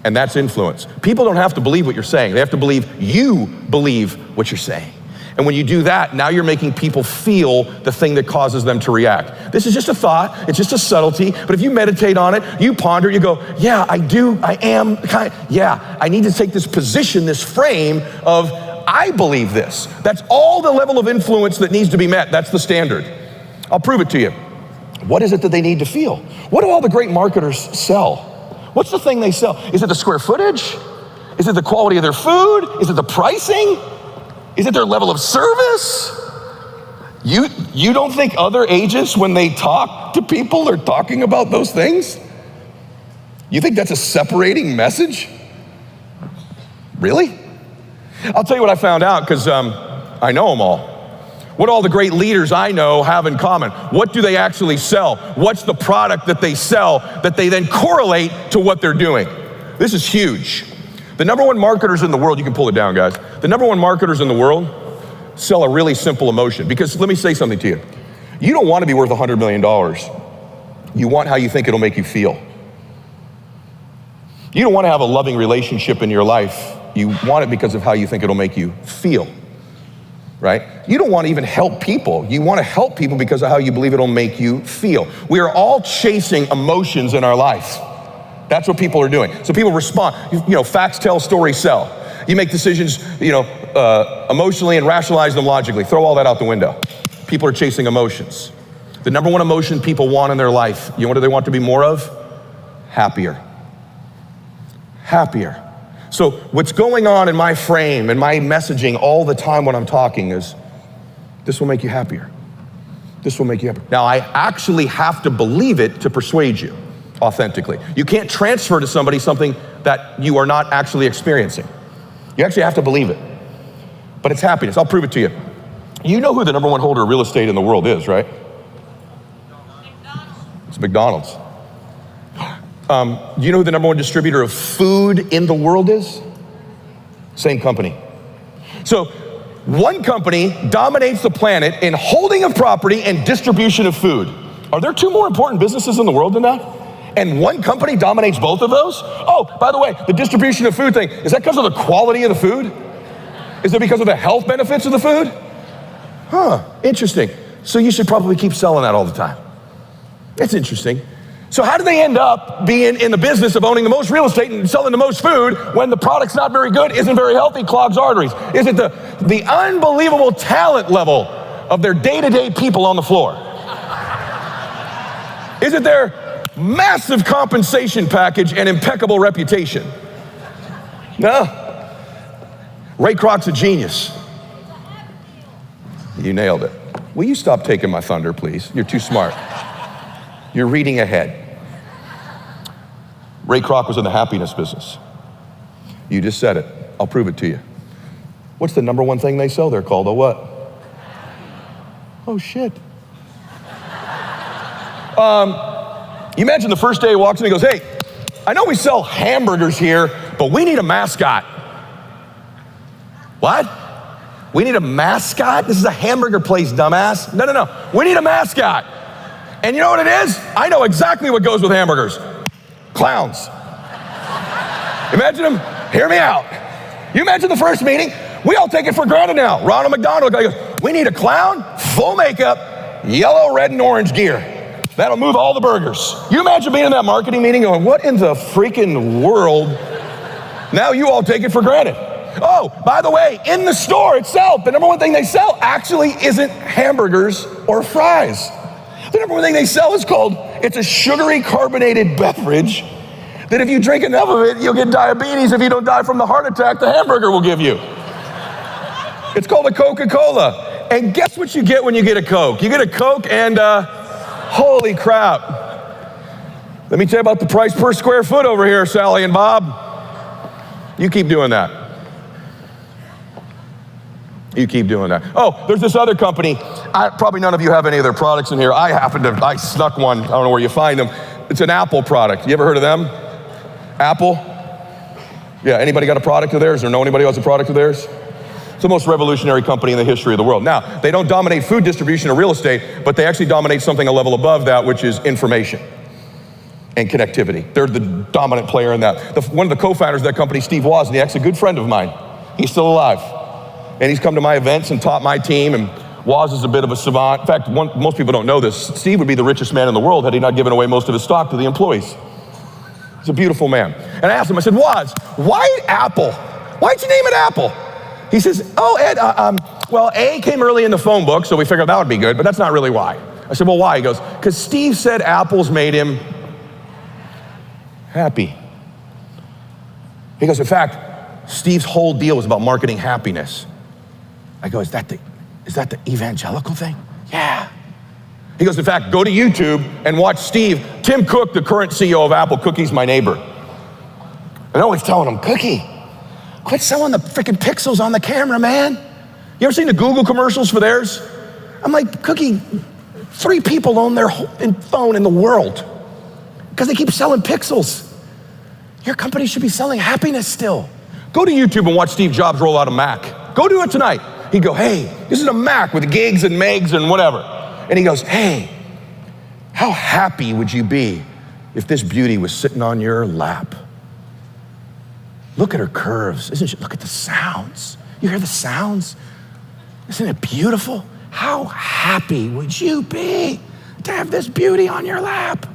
and that's influence. People don't have to believe what you're saying. They have to believe you believe what you're saying. And when you do that, now you're making people feel the thing that causes them to react. This is just a thought, it's just a subtlety, but if you meditate on it, you ponder, you go, yeah, I do, I am, yeah, I need to take this position, this frame of, I believe this. That's all the level of influence that needs to be met. That's the standard. I'll prove it to you. What is it that they need to feel? What do all the great marketers sell? What's the thing they sell? Is it the square footage? Is it the quality of their food? Is it the pricing? Is it their level of service? You don't think other agents, when they talk to people, are talking about those things? You think that's a separating message? Really? I'll tell you what I found out, because I know them all. What all the great leaders I know have in common. What do they actually sell? What's the product that they sell that they then correlate to what they're doing? This is huge. The number one marketers in the world, you can pull it down, guys. The number one marketers in the world sell a really simple emotion. Because let me say something to you. You don't want to be worth $100 million. You want how you think it'll make you feel. You don't want to have a loving relationship in your life. You want it because of how you think it'll make you feel, right? You don't want to even help people. You want to help people because of how you believe it'll make you feel. We are all chasing emotions in our life. That's what people are doing. So people respond. You know, facts tell, stories sell. You make decisions, emotionally and rationalize them logically. Throw all that out the window. People are chasing emotions. The number one emotion people want in their life, you know what do they want to be more of? happier. Happier. So what's going on in my frame and my messaging all the time when I'm talking is, this will make you happier. This will make you happier. Now, I actually have to believe it to persuade you authentically. You can't transfer to somebody something that you are not actually experiencing. You actually have to believe it. But it's happiness. I'll prove it to you. You know who the #1 holder of real estate in the world is, right? It's McDonald's. You know who the #1 distributor of food in the world is? Same company. So one company dominates the planet in holding of property and distribution of food. Are there 2 more important businesses in the world than that? And one company dominates both of those? Oh, by the way, the distribution of food thing, is that because of the quality of the food? Is it because of the health benefits of the food? Huh, interesting. So you should probably keep selling that all the time. That's interesting. So how do they end up being in the business of owning the most real estate and selling the most food when the product's not very good, isn't very healthy, clogs arteries? Is it the unbelievable talent level of their day-to-day people on the floor? Is it their massive compensation package and impeccable reputation? No. Ray Kroc's a genius. You nailed it. Will you stop taking my thunder, please? You're too smart. You're reading ahead. Ray Kroc was in the happiness business. You just said it. I'll prove it to you. What's the #1 thing they sell? They're called a what? Oh, shit. You imagine the first day he walks in, he goes, hey, I know we sell hamburgers here, but we need a mascot. What? We need a mascot? This is a hamburger place, dumbass. No. We need a mascot. And you know what it is? I know exactly what goes with hamburgers. Clowns. Imagine them, hear me out. You imagine the first meeting, we all take it for granted now. Ronald McDonald goes, we need a clown, full makeup, yellow, red, and orange gear. That'll move all the burgers. You imagine being in that marketing meeting going, what in the freaking world? Now you all take it for granted. Oh, by the way, in the store itself, the #1 thing they sell actually isn't hamburgers or fries. The #1 thing they sell is it's a sugary carbonated beverage that if you drink enough of it, you'll get diabetes. If you don't die from the heart attack the hamburger will give you. It's called a Coca-Cola. And guess what you get when you get a Coke? You get a Coke and holy crap. Let me tell you about the price per square foot over here, Sally and Bob. You keep doing that. You keep doing that. Oh, there's this other company. Probably none of you have any of their products in here. I snuck one. I don't know where you find them. It's an Apple product. You ever heard of them? Apple? Yeah, anybody got a product of theirs or know anybody who has a product of theirs? It's the most revolutionary company in the history of the world. Now, they don't dominate food distribution or real estate, but they actually dominate something a level above that, which is information and connectivity. They're the dominant player in that. One of the co-founders of that company, Steve Wozniak's a good friend of mine. He's still alive. And he's come to my events and taught my team, and Woz is a bit of a savant. In fact, most people don't know this. Steve would be the richest man in the world had he not given away most of his stock to the employees. He's a beautiful man. And I asked him, I said, Woz, why Apple? Why'd you name it Apple? He says, oh, Ed, well, A came early in the phone book, so we figured that would be good, but that's not really why. I said, well, why? He goes, because Steve said apples made him happy. He goes, in fact, Steve's whole deal was about marketing happiness. I go, is that the evangelical thing? Yeah. He goes, in fact, go to YouTube and watch Tim Cook, the current CEO of Apple. Cookie's my neighbor. And I'm always telling him, Cookie, quit selling the freaking pixels on the camera, man. You ever seen the Google commercials for theirs? I'm like, Cookie, 3 people own their phone in the world because they keep selling pixels. Your company should be selling happiness still. Go to YouTube and watch Steve Jobs roll out a Mac. Go do it tonight. He'd go, hey, this is a Mac with gigs and megs and whatever. And he goes, hey, how happy would you be if this beauty was sitting on your lap? Look at her curves. Look at the sounds. You hear the sounds? Isn't it beautiful? How happy would you be to have this beauty on your lap?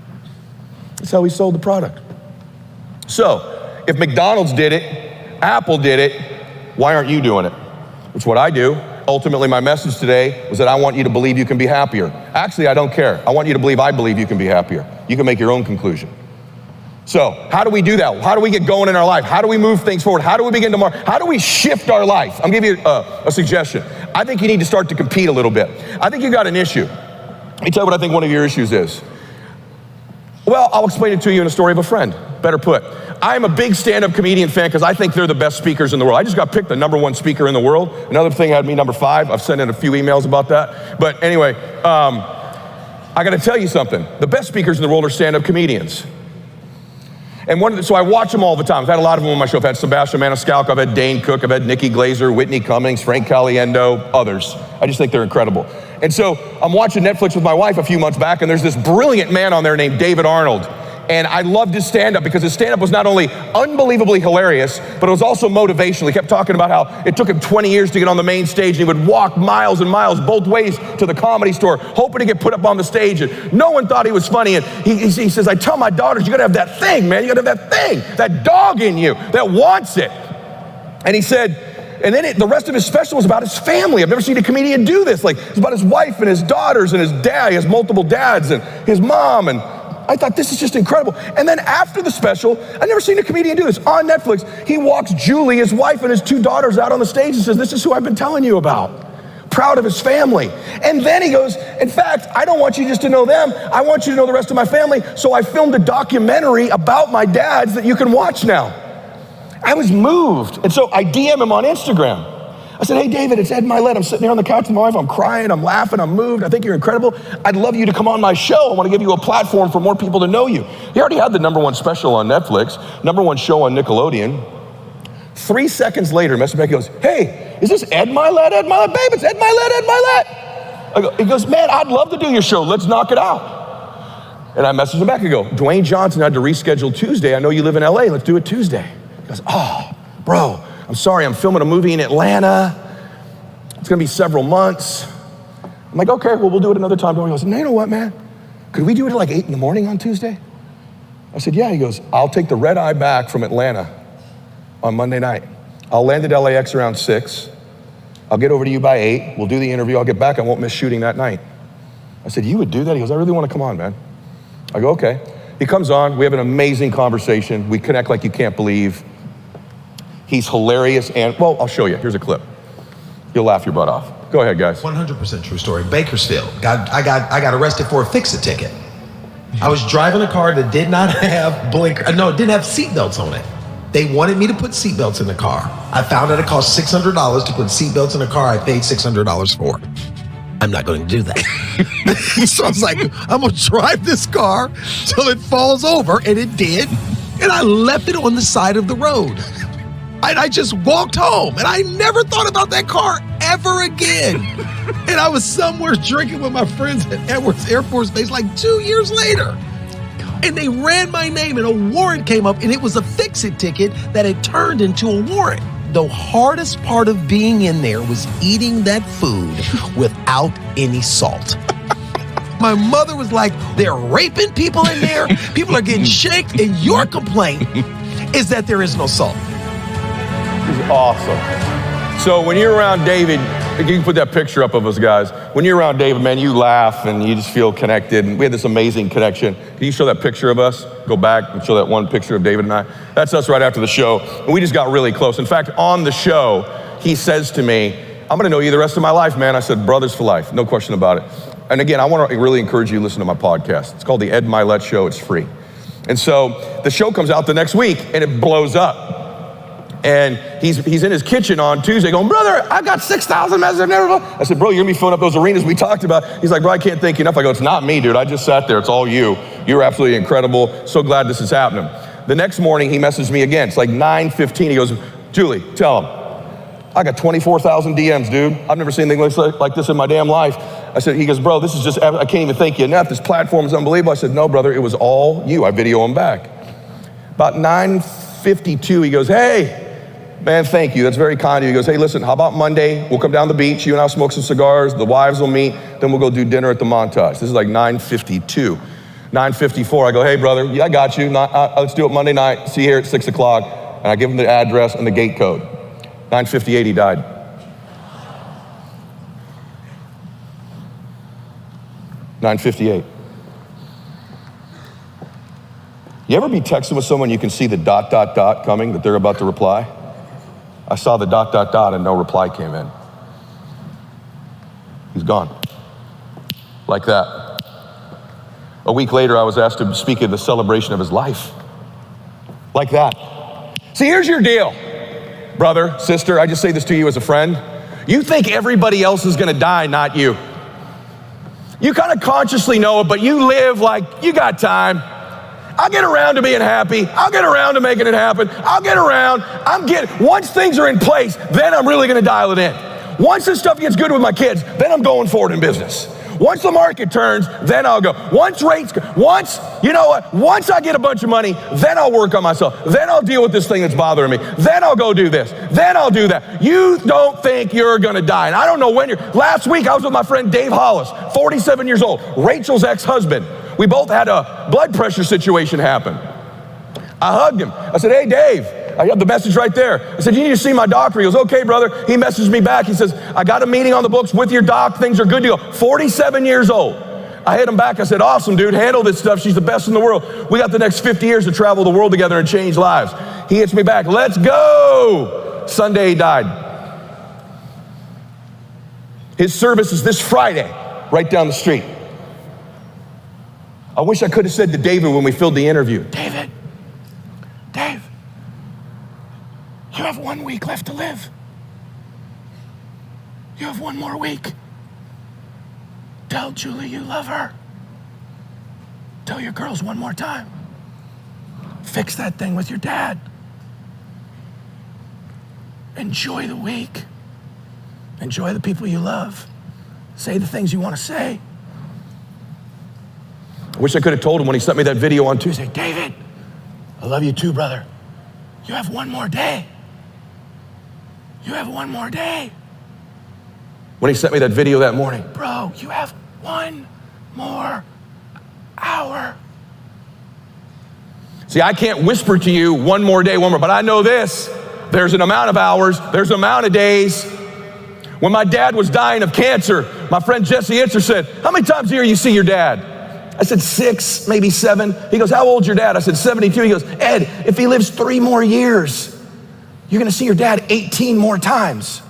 That's how he sold the product. So, if McDonald's did it, Apple did it, why aren't you doing it? It's what I do. Ultimately, my message today was that I want you to believe you can be happier. Actually, I don't care. I want you to believe I believe you can be happier. You can make your own conclusion. So how do we do that? How do we get going in our life? How do we move things forward? How do we begin to how do we shift our life? I'm giving you a suggestion. I think you need to start to compete a little bit. I think you got an issue. Let me tell you what I think one of your issues is. Well, I'll explain it to you in a story of a friend. Better put, I'm a big stand-up comedian fan because I think they're the best speakers in the world. I just got picked the #1 speaker in the world. Another thing had me #5. I've sent in a few emails about that. But anyway, I got to tell you something. The best speakers in the world are stand-up comedians. And so I watch them all the time. I've had a lot of them on my show. I've had Sebastian Maniscalco, I've had Dane Cook, I've had Nikki Glaser, Whitney Cummings, Frank Caliendo, others. I just think they're incredible. And so I'm watching Netflix with my wife a few months back, and there's this brilliant man on there named David Arnold. And I loved his stand-up because his stand-up was not only unbelievably hilarious, but it was also motivational. He kept talking about how it took him 20 years to get on the main stage, and he would walk miles and miles both ways to the Comedy Store, hoping to get put up on the stage, and no one thought he was funny. And he says, I tell my daughters, you gotta have that thing, man. You gotta have that thing, that dog in you that wants it. And he said, and then the rest of his special was about his family. I've never seen a comedian do this. Like, it's about his wife and his daughters and his dad. He has multiple dads, and his mom, and I thought, this is just incredible. And then after the special, I've never seen a comedian do this. On Netflix, he walks Julie, his wife, and his 2 daughters out on the stage and says, this is who I've been telling you about. Proud of his family. And then he goes, in fact, I don't want you just to know them. I want you to know the rest of my family. So I filmed a documentary about my dads that you can watch now. I was moved. And so I DM him on Instagram. I said, hey, David, it's Ed Mylett. I'm sitting here on the couch with my wife. I'm crying, I'm laughing, I'm moved. I think you're incredible. I'd love you to come on my show. I want to give you a platform for more people to know you. He already had the #1 special on Netflix, #1 show on Nickelodeon. 3 seconds later, message back, he goes, hey, is this Ed Mylett? Ed Mylett, babe, it's Ed Mylett, Ed Mylett. He goes, man, I'd love to do your show. Let's knock it out. And I messaged him back. I go, Dwayne Johnson had to reschedule Tuesday. I know you live in LA. Let's do it Tuesday. He goes, oh, bro, I'm sorry, I'm filming a movie in Atlanta. It's gonna be several months. I'm like, okay, well, we'll do it another time. He goes, no, you know what, man? Could we do it at like 8 in the morning on Tuesday? I said, yeah. He goes, I'll take the red eye back from Atlanta on Monday night. I'll land at LAX around 6. I'll get over to you by 8. We'll do the interview. I'll get back. I won't miss shooting that night. I said, you would do that? He goes, I really want to come on, man. I go, okay. He comes on. We have an amazing conversation. We connect like you can't believe. He's hilarious, and, well, I'll show you. Here's a clip. You'll laugh your butt off. Go ahead, guys. 100% true story. Bakersfield. I got arrested for a fix-it ticket. I was driving a car that did not have didn't have seatbelts on it. They wanted me to put seatbelts in the car. I found out it cost $600 to put seatbelts in a car I paid $600 for. I'm not going to do that. So I was like, I'm going to drive this car till it falls over, and it did. And I left it on the side of the road. And I just walked home, and I never thought about that car ever again. And I was somewhere drinking with my friends at Edwards Air Force Base like 2 years later. And they ran my name, and a warrant came up, and it was a fix-it ticket that had turned into a warrant. The hardest part of being in there was eating that food without any salt. My mother was like, they're raping people in there, people are getting shanked, and your complaint is that there is no salt. This is awesome. So when you're around David, you can put that picture up of us guys. When you're around David, man, you laugh and you just feel connected. And we had this amazing connection. Can you show that picture of us? Go back and show that one picture of David and I. That's us right after the show. And we just got really close. In fact, on the show, he says to me, I'm gonna know you the rest of my life, man. I said, brothers for life, no question about it. And again, I wanna really encourage you to listen to my podcast. It's called The Ed Mylett Show, it's free. And so the show comes out the next week and it blows up. And he's in his kitchen on Tuesday going, brother, I got 6,000 messages. I said, bro, you're gonna be filling up those arenas we talked about. He's like, bro, I can't thank you enough. I go, it's not me, dude. I just sat there. It's all you. You're absolutely incredible. So glad this is happening. The next morning, he messaged me again. It's like 9:15. He goes, Julie, tell him, I got 24,000 DMs, dude. I've never seen anything like this in my damn life. I said, he goes, bro, this is just, I can't even thank you enough. This platform is unbelievable. I said, no, brother, it was all you. I video him back. About 9:52, he goes, hey, man, thank you. That's very kind of you. He goes, hey, listen, how about Monday? We'll come down the beach. You and I'll smoke some cigars. The wives will meet. Then we'll go do dinner at the Montage. This is like 9:52. 9:54, I go, hey, brother, yeah, I got you. Let's do it Monday night. See you here at 6 o'clock. And I give him the address and the gate code. 9:58, he died. You ever be texting with someone you can see the ... coming, that they're about to reply? I saw the ... and no reply came in. He's gone. Like that. A week later, I was asked to speak at the celebration of his life. Like that. See, here's your deal, brother, sister. I just say this to you as a friend. You think everybody else is gonna die, not you. You kind of consciously know it, but you live like you got time. I'll get around to being happy. I'll get around to making it happen. I'll get around. Once things are in place, then I'm really gonna dial it in. Once this stuff gets good with my kids, then I'm going forward in business. Once the market turns, then I'll go. Once I get a bunch of money, then I'll work on myself. Then I'll deal with this thing that's bothering me. Then I'll go do this. Then I'll do that. You don't think you're gonna die. And I don't know when last week I was with my friend Dave Hollis, 47 years old, Rachel's ex-husband. We both had a blood pressure situation happen. I hugged him. I said, hey, Dave. I have the message right there. I said, you need to see my doctor. He goes, okay, brother. He messaged me back. He says, I got a meeting on the books with your doc. Things are good to go. 47 years old. I hit him back. I said, awesome, dude. Handle this stuff. She's the best in the world. We got the next 50 years to travel the world together and change lives. He hits me back. Let's go. Sunday, he died. His service is this Friday, right down the street. I wish I could have said to David when we filled the interview, Dave, you have 1 week left to live. You have one more week. Tell Julie you love her. Tell your girls one more time. Fix that thing with your dad. Enjoy the week. Enjoy the people you love. Say the things you want to say. I wish I could have told him when he sent me that video on Tuesday, David, I love you too, brother. You have one more day. You have one more day. When he sent me that video that morning, bro, you have one more hour. See, I can't whisper to you one more day, but I know this. There's an amount of hours, there's an amount of days. When my dad was dying of cancer, my friend Jesse Itzer said, how many times a year you see your dad? I said 6, maybe 7. He goes, how old's your dad? I said 72. He goes, Ed, if he lives 3 more years, you're gonna see your dad 18 more times.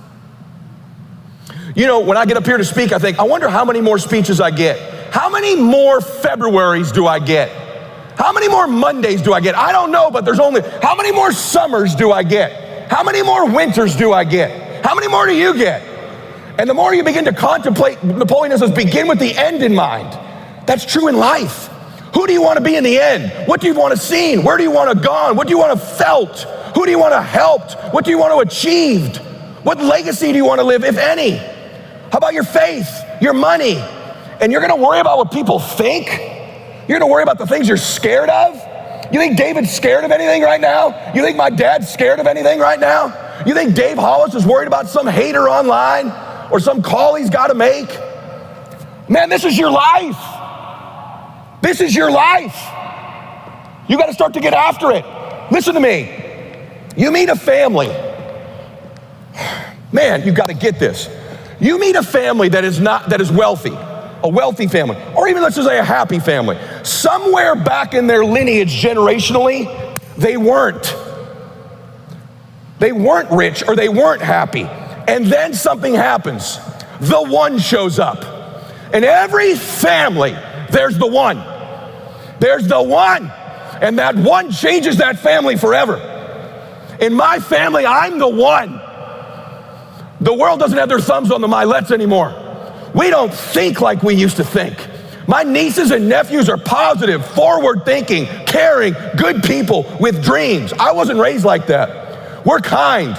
You know, when I get up here to speak, I think, I wonder how many more speeches I get. How many more Februaries do I get? How many more Mondays do I get? I don't know, but how many more summers do I get? How many more winters do I get? How many more do you get? And the more you begin to contemplate, Napoleon says, begin with the end in mind. That's true in life. Who do you want to be in the end? What do you want to see? Where do you want to go? What do you want to felt? Who do you want to help? What do you want to achieve? What legacy do you want to live, if any? How about your faith, your money? And you're going to worry about what people think? You're going to worry about the things you're scared of? You think David's scared of anything right now? You think my dad's scared of anything right now? You think Dave Hollis is worried about some hater online or some call he's got to make? Man, this is your life. This is your life. You got to start to get after it. Listen to me. You meet a family. Man, you got to get this. You meet a family that is wealthy, a wealthy family, or even let's just say a happy family. Somewhere back in their lineage generationally, they weren't rich or they weren't happy. And then something happens. The one shows up. In every family, there's the one. There's the one. And that one changes that family forever. In my family, I'm the one. The world doesn't have their thumbs on the Myletts anymore. We don't think like we used to think. My nieces and nephews are positive, forward-thinking, caring, good people with dreams. I wasn't raised like that. We're kind.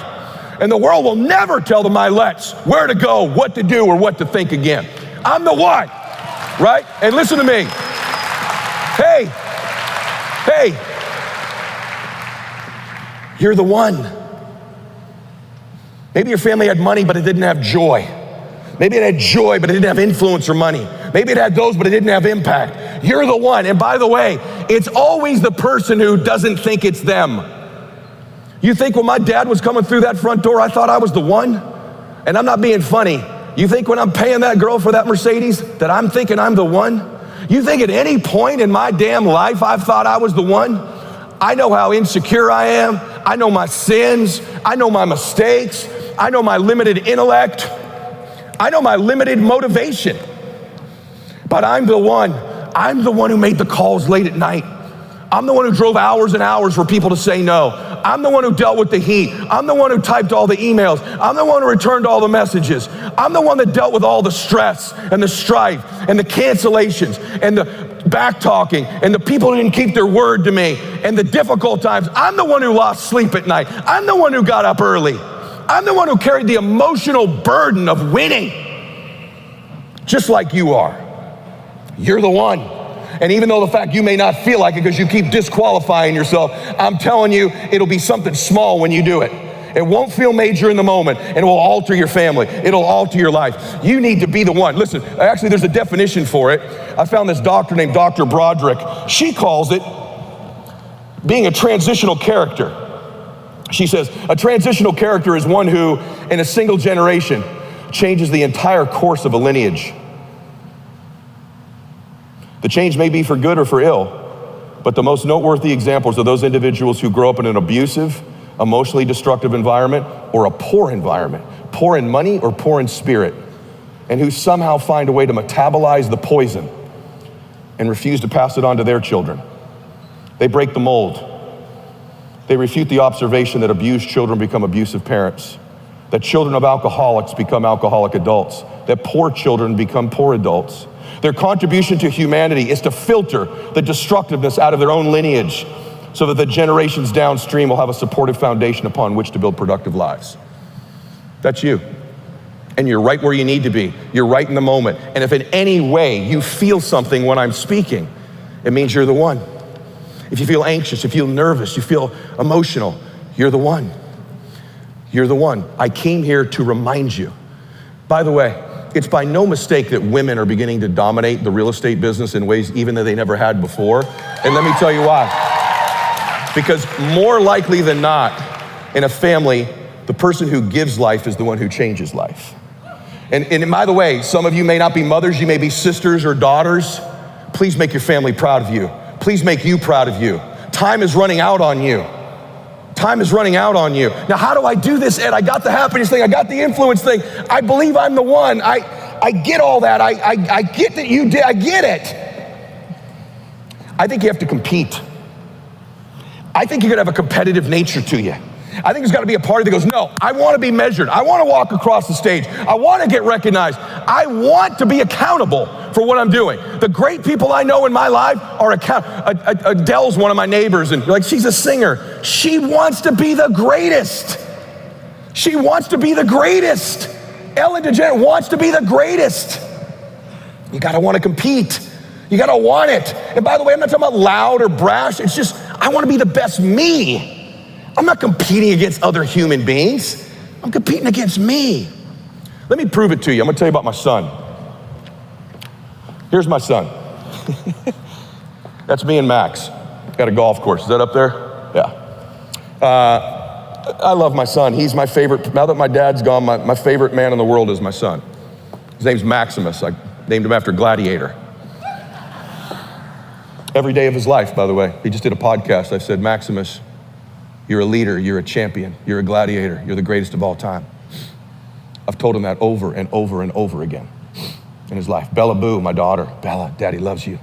And the world will never tell the Myletts where to go, what to do, or what to think again. I'm the one, right? And listen to me. Hey, you're the one. Maybe your family had money, but it didn't have joy. Maybe it had joy, but it didn't have influence or money. Maybe it had those, but it didn't have impact. You're the one. And by the way, it's always the person who doesn't think it's them. You think when my dad was coming through that front door, I thought I was the one? And I'm not being funny. You think when I'm paying that girl for that Mercedes that I'm thinking I'm the one? You think at any point in my damn life I've thought I was the one? I know how insecure I am. I know my sins. I know my mistakes. I know my limited intellect. I know my limited motivation. But I'm the one who made the calls late at night. I'm the one who drove hours and hours for people to say no. I'm the one who dealt with the heat. I'm the one who typed all the emails. I'm the one who returned all the messages. I'm the one that dealt with all the stress and the strife and the cancellations and the back talking and the people who didn't keep their word to me and the difficult times. I'm the one who lost sleep at night. I'm the one who got up early. I'm the one who carried the emotional burden of winning, just like you are. You're the one. And even though the fact you may not feel like it because you keep disqualifying yourself, I'm telling you, it'll be something small when you do it. It won't feel major in the moment, and it will alter your family. It'll alter your life. You need to be the one. Listen, actually, there's a definition for it. I found this doctor named Dr. Broderick. She calls it being a transitional character. She says, a transitional character is one who, in a single generation, changes the entire course of a lineage. The change may be for good or for ill, but the most noteworthy examples are those individuals who grow up in an abusive, emotionally destructive environment or a poor environment, poor in money or poor in spirit, and who somehow find a way to metabolize the poison and refuse to pass it on to their children. They break the mold. They refute the observation that abused children become abusive parents, that children of alcoholics become alcoholic adults, that poor children become poor adults. Their contribution to humanity is to filter the destructiveness out of their own lineage so that the generations downstream will have a supportive foundation upon which to build productive lives. That's you. And you're right where you need to be. You're right in the moment. And if in any way you feel something when I'm speaking, it means you're the one. If you feel anxious, you feel nervous, you feel emotional, you're the one. You're the one. I came here to remind you. By the way, it's by no mistake that women are beginning to dominate the real estate business in ways even that they never had before. And let me tell you why. Because more likely than not, in a family, the person who gives life is the one who changes life. And by the way, some of you may not be mothers, you may be sisters or daughters. Please make your family proud of you. Please make you proud of you. Time is running out on you. Time is running out on you. Now, how do I do this, Ed? I got the happiness thing. I got the influence thing. I believe I'm the one. I get all that. I get that you did. I get it. I think you have to compete. I think you're going to have a competitive nature to you. I think there's got to be a party that goes, no, I want to be measured. I want to walk across the stage. I want to get recognized. I want to be accountable for what I'm doing. The great people I know in my life are Adele's one of my neighbors, and like, she's a singer. She wants to be the greatest. She wants to be the greatest. Ellen DeGeneres wants to be the greatest. You got to want to compete. You got to want it. And by the way, I'm not talking about loud or brash. It's just, I want to be the best me. I'm not competing against other human beings. I'm competing against me. Let me prove it to you. I'm gonna tell you about my son. Here's my son. That's me and Max. Got a golf course. Is that up there? Yeah. I love my son. He's my favorite. Now that my dad's gone, my favorite man in the world is my son. His name's Maximus. I named him after Gladiator. Every day of his life, by the way. He just did a podcast. I said, Maximus, you're a leader, you're a champion, you're a gladiator, you're the greatest of all time. I've told him that over and over and over again in his life. Bella Boo, my daughter, Bella, Daddy loves you.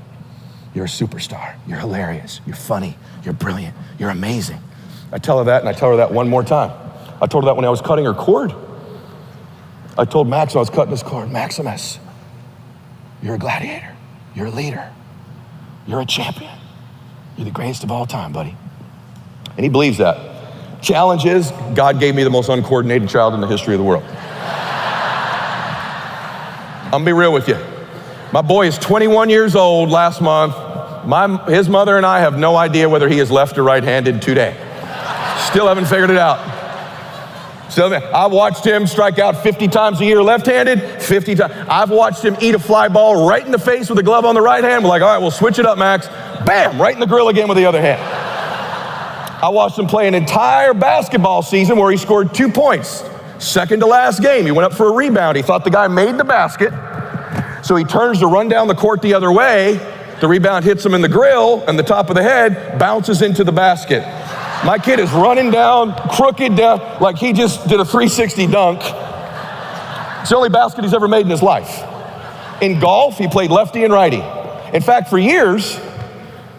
You're a superstar, you're hilarious, you're funny, you're brilliant, you're amazing. I tell her that, and I tell her that one more time. I told her that when I was cutting her cord. I told Max when I was cutting his cord, Maximus, you're a gladiator, you're a leader, you're a champion, you're the greatest of all time, buddy. And he believes that. Challenge is, God gave me the most uncoordinated child in the history of the world. I'm gonna be real with you. My boy is 21 years old last month. His mother and I have no idea whether he is left or right-handed today. Still haven't figured it out. I watched him strike out 50 times a year left-handed, 50 times. I've watched him eat a fly ball right in the face with a glove on the right hand. We're like, all right, we'll switch it up, Max. Bam, right in the grill again with the other hand. I watched him play an entire basketball season where he scored 2 points. Second to last game, he went up for a rebound. He thought the guy made the basket. So he turns to run down the court the other way. The rebound hits him in the grill and the top of the head, bounces into the basket. My kid is running down, crooked down, like he just did a 360 dunk. It's the only basket he's ever made in his life. In golf, he played lefty and righty. In fact, for years,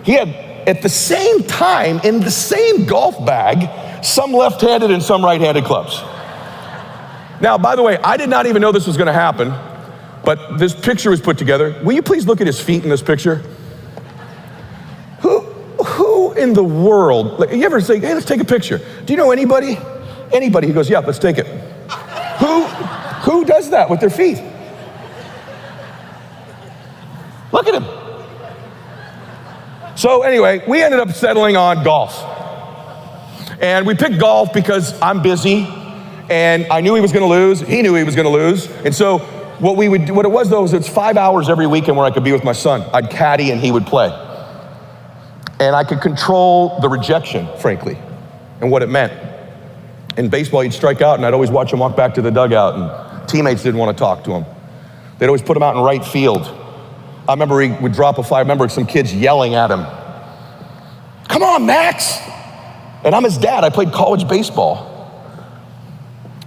he had, at the same time, in the same golf bag, some left-handed and some right-handed clubs. Now, by the way, I did not even know this was gonna happen, but this picture was put together. Will you please look at his feet in this picture? Who in the world, like, you ever say, hey, let's take a picture? Do you know anybody? Anybody? He goes, yeah, let's take it. Who does that with their feet? Look at him. So anyway, we ended up settling on golf. And we picked golf because I'm busy, and I knew he was gonna lose, he knew he was gonna lose, and so what it was though is it's 5 hours every weekend where I could be with my son. I'd caddy and he would play. And I could control the rejection, frankly, and what it meant. In baseball, he'd strike out and I'd always watch him walk back to the dugout, and teammates didn't want to talk to him. They'd always put him out in right field. I remember he would drop a fly. I remember some kids yelling at him, come on, Max. And I'm his dad, I played college baseball.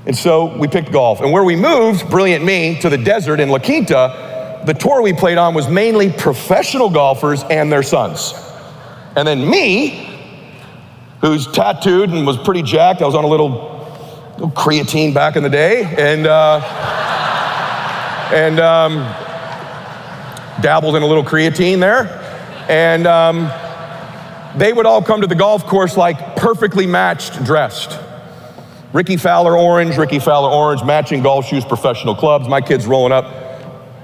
And so we picked golf. And where we moved, brilliant me, to the desert in La Quinta, the tour we played on was mainly professional golfers and their sons. And then me, who's tattooed and was pretty jacked, I was on a little creatine back in the day, and dabbled in a little creatine there. And they would all come to the golf course like perfectly matched, dressed. Ricky Fowler orange, matching golf shoes, professional clubs. My kids rolling up,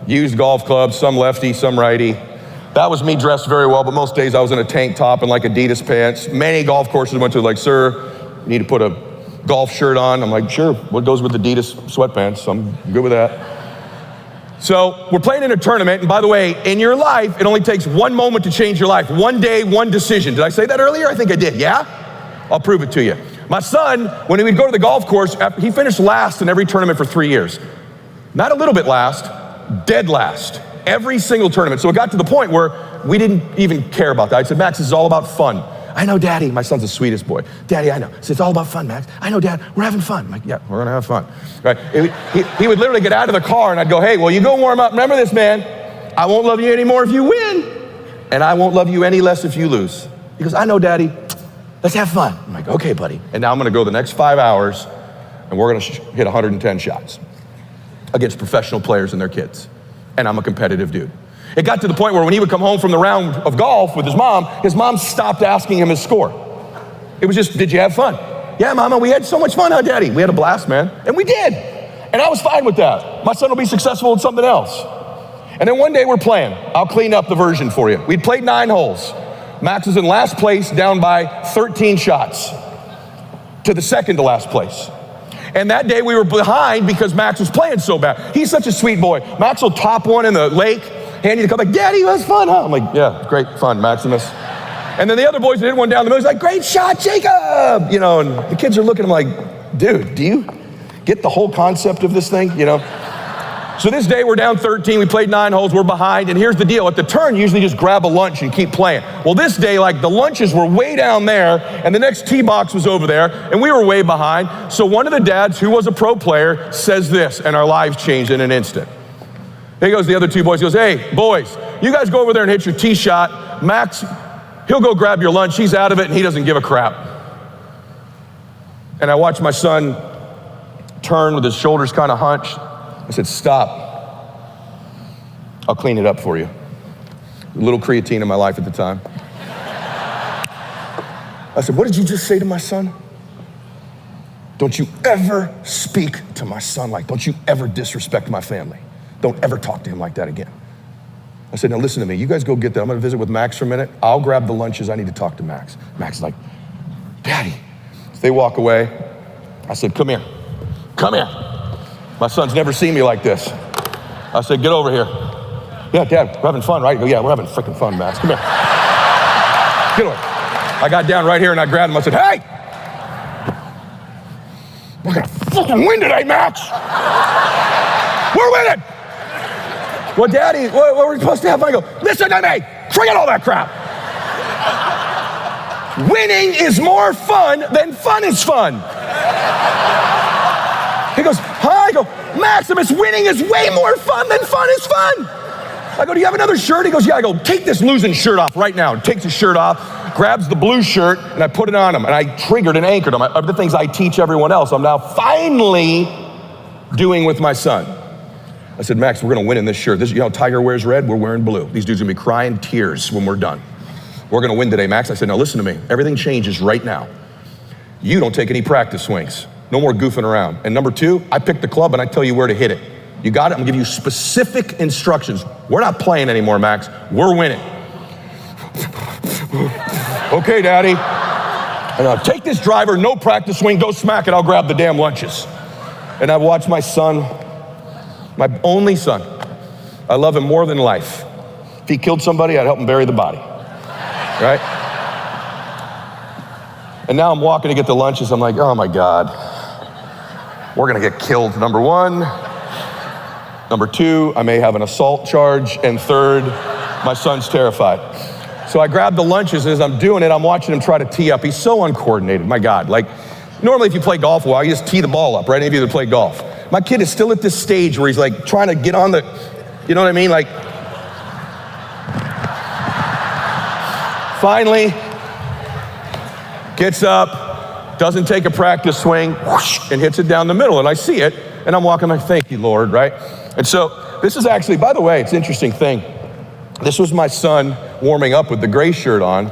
used golf clubs, some lefty, some righty. That was me dressed very well, but most days I was in a tank top and like Adidas pants. Many golf courses I went to, like, sir, you need to put a golf shirt on. I'm like, sure, what goes with Adidas sweatpants? I'm good with that. So we're playing in a tournament, and by the way, in your life, it only takes one moment to change your life. One day, one decision. Did I say that earlier? I think I did, yeah? I'll prove it to you. My son, when he would go to the golf course, he finished last in every tournament for 3 years. Not a little bit last, dead last. Every single tournament. So it got to the point where we didn't even care about that. I said, Max, this is all about fun. I know, Daddy. My son's the sweetest boy. Daddy, I know. I said, it's all about fun, Max. I know, Dad. We're having fun. I'm like, yeah, we're gonna have fun. Right? He would literally get out of the car and I'd go, hey, well, you go warm up. Remember this, man. I won't love you anymore if you win, and I won't love you any less if you lose. He goes, I know, Daddy. Let's have fun. I'm like, okay, buddy. And now I'm gonna go the next 5 hours and we're gonna hit 110 shots against professional players and their kids. And I'm a competitive dude. It got to the point where when he would come home from the round of golf with his mom stopped asking him his score. It was just, did you have fun? Yeah, Mama, we had so much fun, huh, Daddy? We had a blast, man. And we did. And I was fine with that. My son will be successful in something else. And then one day we're playing. I'll clean up the version for you. We'd played 9 holes. Max was in last place, down by 13 shots to the second to last place. And that day we were behind because Max was playing so bad. He's such a sweet boy. Max will top one in the lake, hand you the cup, like, Daddy, it was fun, huh? I'm like, yeah, great fun, Maximus. And then the other boys that hit one down the middle, he's like, great shot, Jacob! You know, and the kids are looking at him like, dude, do you get the whole concept of this thing, you know? So this day we're down 13, we played 9 holes, we're behind, and here's the deal. At the turn, you usually just grab a lunch and keep playing. Well, this day, like, the lunches were way down there, and the next tee box was over there, and we were way behind. So one of the dads, who was a pro player, says this, and our lives changed in an instant. Here goes the other 2 boys, he goes, hey, boys, you guys go over there and hit your tee shot. Max, he'll go grab your lunch, he's out of it, and he doesn't give a crap. And I watched my son turn with his shoulders kind of hunched. I said, stop. I'll clean it up for you. A little creatine in my life at the time. I said, what did you just say to my son? Don't you ever speak to my son like, don't you ever disrespect my family. Don't ever talk to him like that again. I said, now listen to me. You guys go get that. I'm gonna visit with Max for a minute. I'll grab the lunches. I need to talk to Max. Max is like, Daddy. So they walk away. I said, come here. Come here. My son's never seen me like this. I said, get over here. Yeah, Dad, we're having fun, right? He goes, yeah, we're having freaking fun, Max. Come here. Get over. I got down right here and I grabbed him. I said, hey! We're gonna fucking win today, Max! We're winning! well, Daddy, what were we supposed to have fun? I go, listen to me, forget all that crap. Winning is more fun than fun is fun. He goes, huh? I go, Maximus, winning is way more fun than fun is fun. I go, do you have another shirt? He goes, yeah. I go, take this losing shirt off right now. Takes his shirt off, grabs the blue shirt, and I put it on him. And I triggered and anchored him. Of the things I teach everyone else, I'm now finally doing with my son. I said, Max, we're gonna win in this shirt. You know how Tiger wears red? We're wearing blue. These dudes are gonna be crying tears when we're done. We're gonna win today, Max. I said, now listen to me. Everything changes right now. You don't take any practice swings. No more goofing around. And number two, I pick the club and I tell you where to hit it. You got it? I'm gonna give you specific instructions. We're not playing anymore, Max. We're winning. Okay, Daddy. And take this driver, no practice swing, go smack it, I'll grab the damn lunches. And I watched my son, my only son. I love him more than life. If he killed somebody, I'd help him bury the body, right? And now I'm walking to get the lunches. I'm like, oh my God, we're gonna get killed, number one. Number two, I may have an assault charge. And third, my son's terrified. So I grab the lunches, and as I'm doing it, I'm watching him try to tee up. He's so uncoordinated, my God. Like, normally if you play golf a while, you just tee the ball up, right? Any of you that play golf. My kid is still at this stage where he's like trying to get on the, you know what I mean? Like, finally, gets up, doesn't take a practice swing, whoosh, and hits it down the middle. And I see it, and I'm walking like, thank you, Lord, right? And so this is actually, by the way, it's an interesting thing. This was my son warming up with the gray shirt on.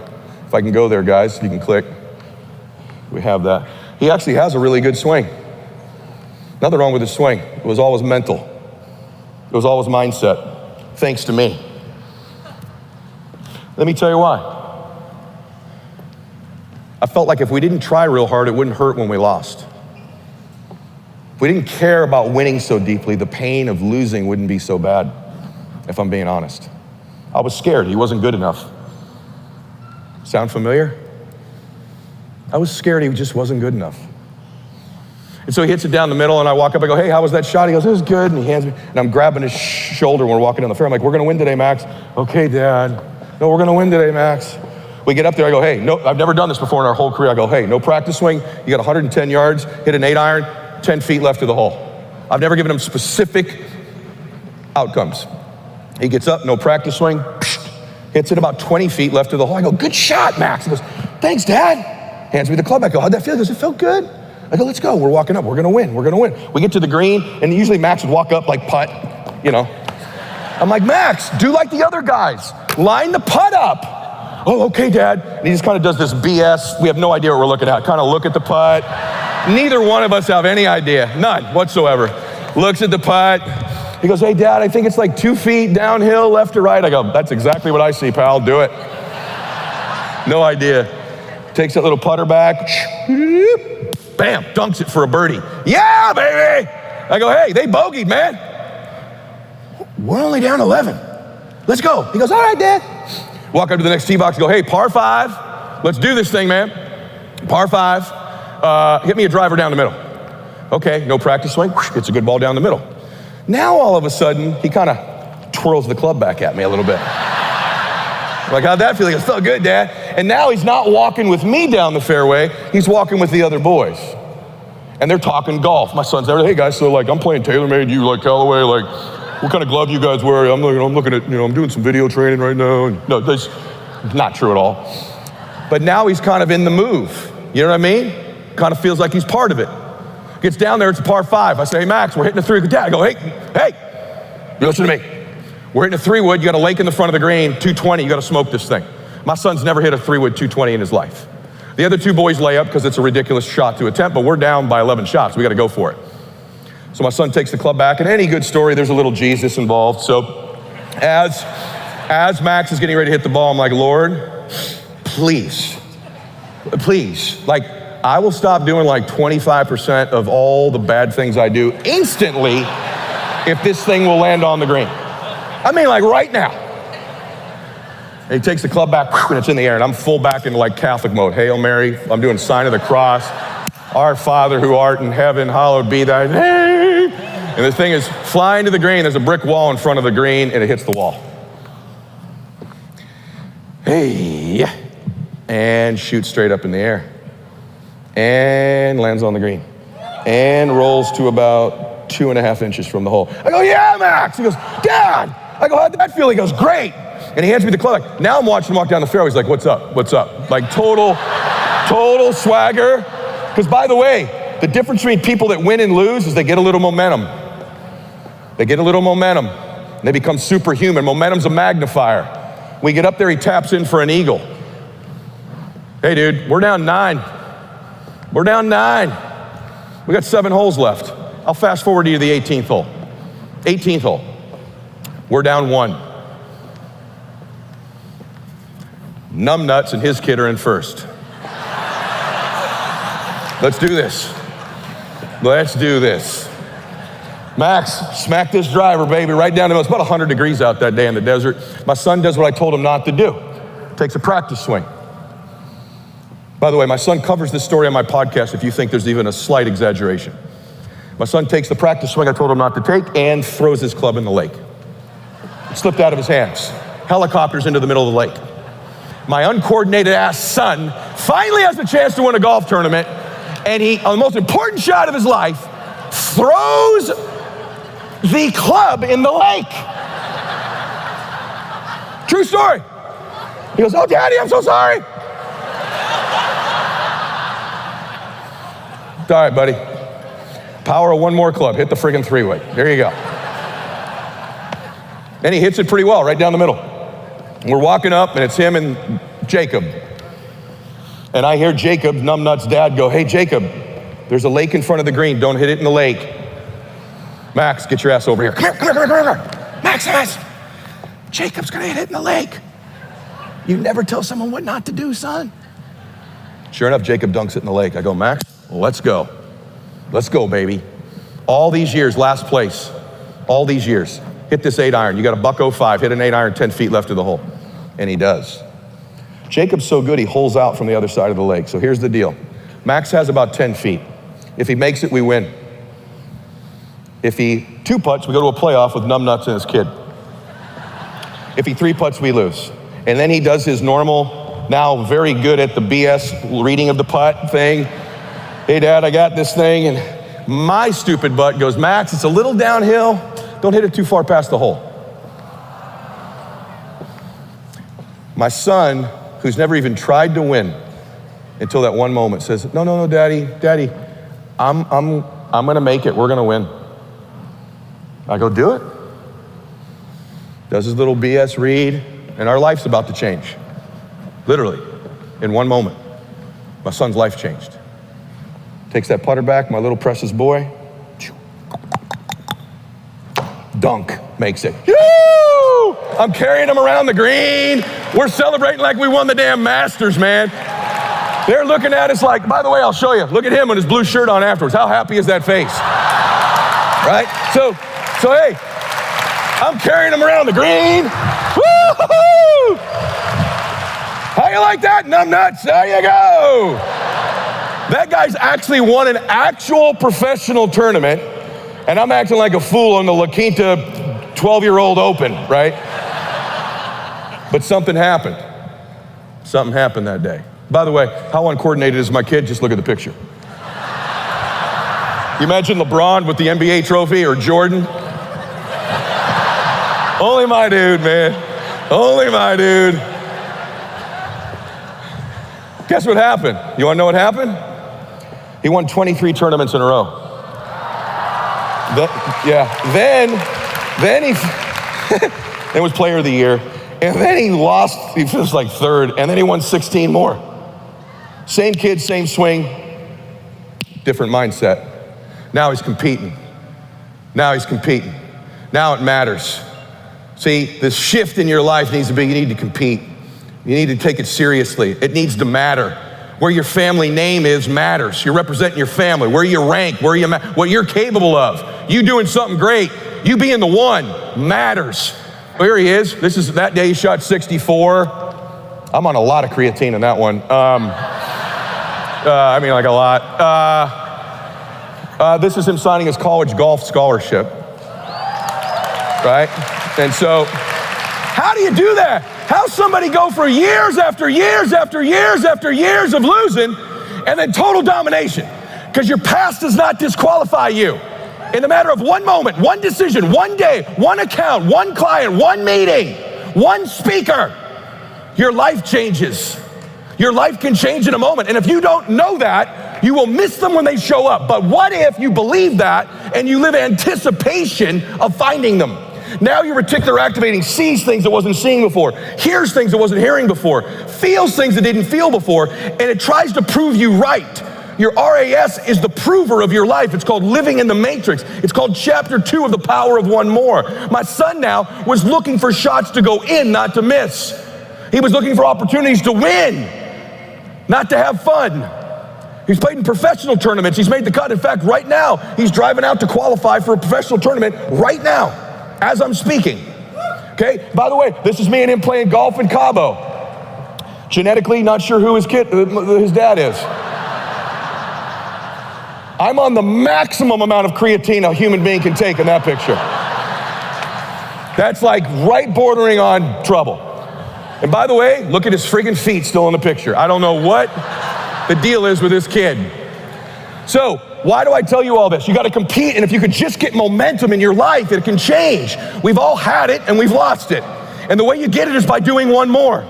If I can go there, guys, if you can click. We have that. He actually has a really good swing. Nothing wrong with his swing. It was always mental. It was always mindset, thanks to me. Let me tell you why. I felt like if we didn't try real hard, it wouldn't hurt when we lost. If we didn't care about winning so deeply, the pain of losing wouldn't be so bad, if I'm being honest. I was scared he wasn't good enough. Sound familiar? I was scared he just wasn't good enough. And so he hits it down the middle, and I walk up, I go, hey, how was that shot? He goes, it was good, and he hands me, and I'm grabbing his shoulder when we're walking down the fair. I'm like, we're gonna win today, Max. Okay, Dad. No, we're gonna win today, Max. We get up there, I go, hey, no, I've never done this before in our whole career. I go, hey, no practice swing. You got 110 yards, hit an 8-iron, 10 feet left of the hole. I've never given him specific outcomes. He gets up, no practice swing, hits it about 20 feet left of the hole. I go, good shot, Max. He goes, thanks, Dad. Hands me the club. I go, how'd that feel? He goes, it felt good. I go, let's go. We're walking up. We're gonna win. We're gonna win. We get to the green, and usually Max would walk up like putt, you know. I'm like, Max, do like the other guys. Line the putt up. Oh, okay, Dad. And he just kind of does this BS. We have no idea what we're looking at. Kind of look at the putt. Neither one of us have any idea. None whatsoever. Looks at the putt. He goes, hey, Dad, I think it's like 2 feet downhill, left to right. I go, that's exactly what I see, pal. Do it. No idea. Takes that little putter back. Bam, dunks it for a birdie. Yeah, baby. I go, hey, they bogeyed, man. We're only down 11. Let's go. He goes, all right, Dad. Walk up to the next tee box, go, hey, par 5. Let's do this thing, man. Par 5. Hit me a driver down the middle. Okay, no practice swing. Hits a good ball down the middle. Now all of a sudden, he kind of twirls the club back at me a little bit. Like, how'd that feel? He goes, felt good, Dad. And now he's not walking with me down the fairway, he's walking with the other boys. And they're talking golf. My son's there, hey guys, so like I'm playing TaylorMade, you like Callaway, like what kind of glove you guys wear? I'm looking at, I'm doing some video training right now. And no, that's not true at all. But now he's kind of in the move. You know what I mean? Kind of feels like he's part of it. Gets down there, it's a par 5. I say, hey, Max, we're hitting a 3. Dad, I go, hey, you listen to me. We're hitting a 3-wood, you got a lake in the front of the green, 220, you got to smoke this thing. My son's never hit a 3-wood 220 in his life. The other 2 boys lay up because it's a ridiculous shot to attempt, but we're down by 11 shots, we got to go for it. So my son takes the club back, and any good story, there's a little Jesus involved. So as Max is getting ready to hit the ball, I'm like, Lord, please, like, I will stop doing like 25% of all the bad things I do instantly if this thing will land on the green. I mean, like right now. And he takes the club back, and it's in the air, and I'm full back into like Catholic mode. Hail Mary, I'm doing sign of the cross. Our Father who art in heaven, hallowed be thy name. And the thing is flying to the green. There's a brick wall in front of the green, and it hits the wall. Hey, and shoots straight up in the air. And lands on the green. And rolls to about 2.5 inches from the hole. I go, yeah, Max. He goes, Dad. I go, how'd that feel? He goes, great. And he hands me the club. Like, now I'm watching him walk down the fairway. He's like, what's up? What's up? Like total swagger. Because by the way, the difference between people that win and lose is they get a little momentum. They get a little momentum. And they become superhuman. Momentum's a magnifier. We get up there, he taps in for an eagle. Hey, dude, we're down 9. We're down 9. We got 7 holes left. I'll fast forward you to the 18th hole. 18th hole. We're down 1. Numbnuts and his kid are in first. Let's do this. Let's do this. Max, smack this driver, baby, right down the middle. It's about 100 degrees out that day in the desert. My son does what I told him not to do. Takes a practice swing. By the way, my son covers this story on my podcast if you think there's even a slight exaggeration. My son takes the practice swing I told him not to take and throws his club in the lake. It slipped out of his hands. Helicopters into the middle of the lake. My uncoordinated ass son finally has a chance to win a golf tournament, and he, on the most important shot of his life, throws the club in the lake. True story. He goes, oh, Daddy, I'm so sorry. All right, buddy. Power of one more club. Hit the friggin' 3-way. There you go. And he hits it pretty well right down the middle. And we're walking up, and it's him and Jacob. And I hear Jacob, Numbnut's dad, go, hey, Jacob, there's a lake in front of the green. Don't hit it in the lake. Max, get your ass over here. Come here. Max. Jacob's going to hit it in the lake. You never tell someone what not to do, son. Sure enough, Jacob dunks it in the lake. I go, Max, well, let's go. Let's go, baby. All these years, last place. All these years. Hit this 8-iron. You got a $105. Hit an 8-iron, 10 feet left of the hole. And he does. Jacob's so good, he holes out from the other side of the lake. So here's the deal. Max has about 10 feet. If he makes it, we win. If he 2-putts, we go to a playoff with Numbnuts and his kid. If he 3-putts, we lose. And then he does his normal, now very good at the BS reading of the putt thing. Hey, Dad, I got this thing. And my stupid butt goes, Max, it's a little downhill. Don't hit it too far past the hole. My son, who's never even tried to win until that one moment, says, no, Daddy, I'm gonna make it, we're gonna win. I go, do it. Does his little BS read, and our life's about to change. Literally, in one moment, my son's life changed. Takes that putter back, my little precious boy, dunk, makes it. Woo! I'm carrying him around the green. We're celebrating like we won the damn Masters, man. They're looking at us like, by the way, I'll show you. Look at him with his blue shirt on afterwards. How happy is that face? Right? So hey, I'm carrying him around the green. Woo-hoo-hoo! How you like that, Numbnuts? There you go. That guy's actually won an actual professional tournament, and I'm acting like a fool on the La Quinta 12-year-old Open, right? But something happened. Something happened that day. By the way, how uncoordinated is my kid? Just look at the picture. You imagine LeBron with the NBA trophy or Jordan? Only my dude, man. Only my dude. Guess what happened? You want to know what happened? He won 23 tournaments in a row. Then he was player of the year. And then he lost, he finished like 3rd, and then he won 16 more. Same kid, same swing, different mindset. Now he's competing. Now it matters. See, the shift in your life needs to be, you need to compete. You need to take it seriously. It needs to matter. Where your family name is matters. You're representing your family, where you rank, what you're capable of. You doing something great. You being the one matters. Well, here he is. This is that day he shot 64. I'm on a lot of creatine in that one. I mean, like a lot. This is him signing his college golf scholarship, right? And so, how do you do that? How somebody go for years after years after years after years of losing and then total domination? Because your past does not disqualify you. In the matter of one moment, one decision, one day, one account, one client, one meeting, one speaker, your life changes. Your life can change in a moment. And if you don't know that, you will miss them when they show up. But what if you believe that and you live anticipation of finding them? Now your reticular activating sees things it wasn't seeing before, hears things it wasn't hearing before, feels things it didn't feel before, and it tries to prove you right. Your RAS is the prover of your life. It's called living in the matrix. It's called chapter 2 of the power of one more. My son now was looking for shots to go in, not to miss. He was looking for opportunities to win, not to have fun. He's played in professional tournaments. He's made the cut. In fact, right now, he's driving out to qualify for a professional tournament right now, as I'm speaking. Okay, by the way, this is me and him playing golf in Cabo. Genetically, not sure who his dad is. I'm on the maximum amount of creatine a human being can take in that picture. That's like right bordering on trouble. And by the way, look at his friggin' feet still in the picture. I don't know what the deal is with this kid. So, why do I tell you all this? You gotta compete, and if you could just get momentum in your life, it can change. We've all had it and we've lost it. And the way you get it is by doing one more.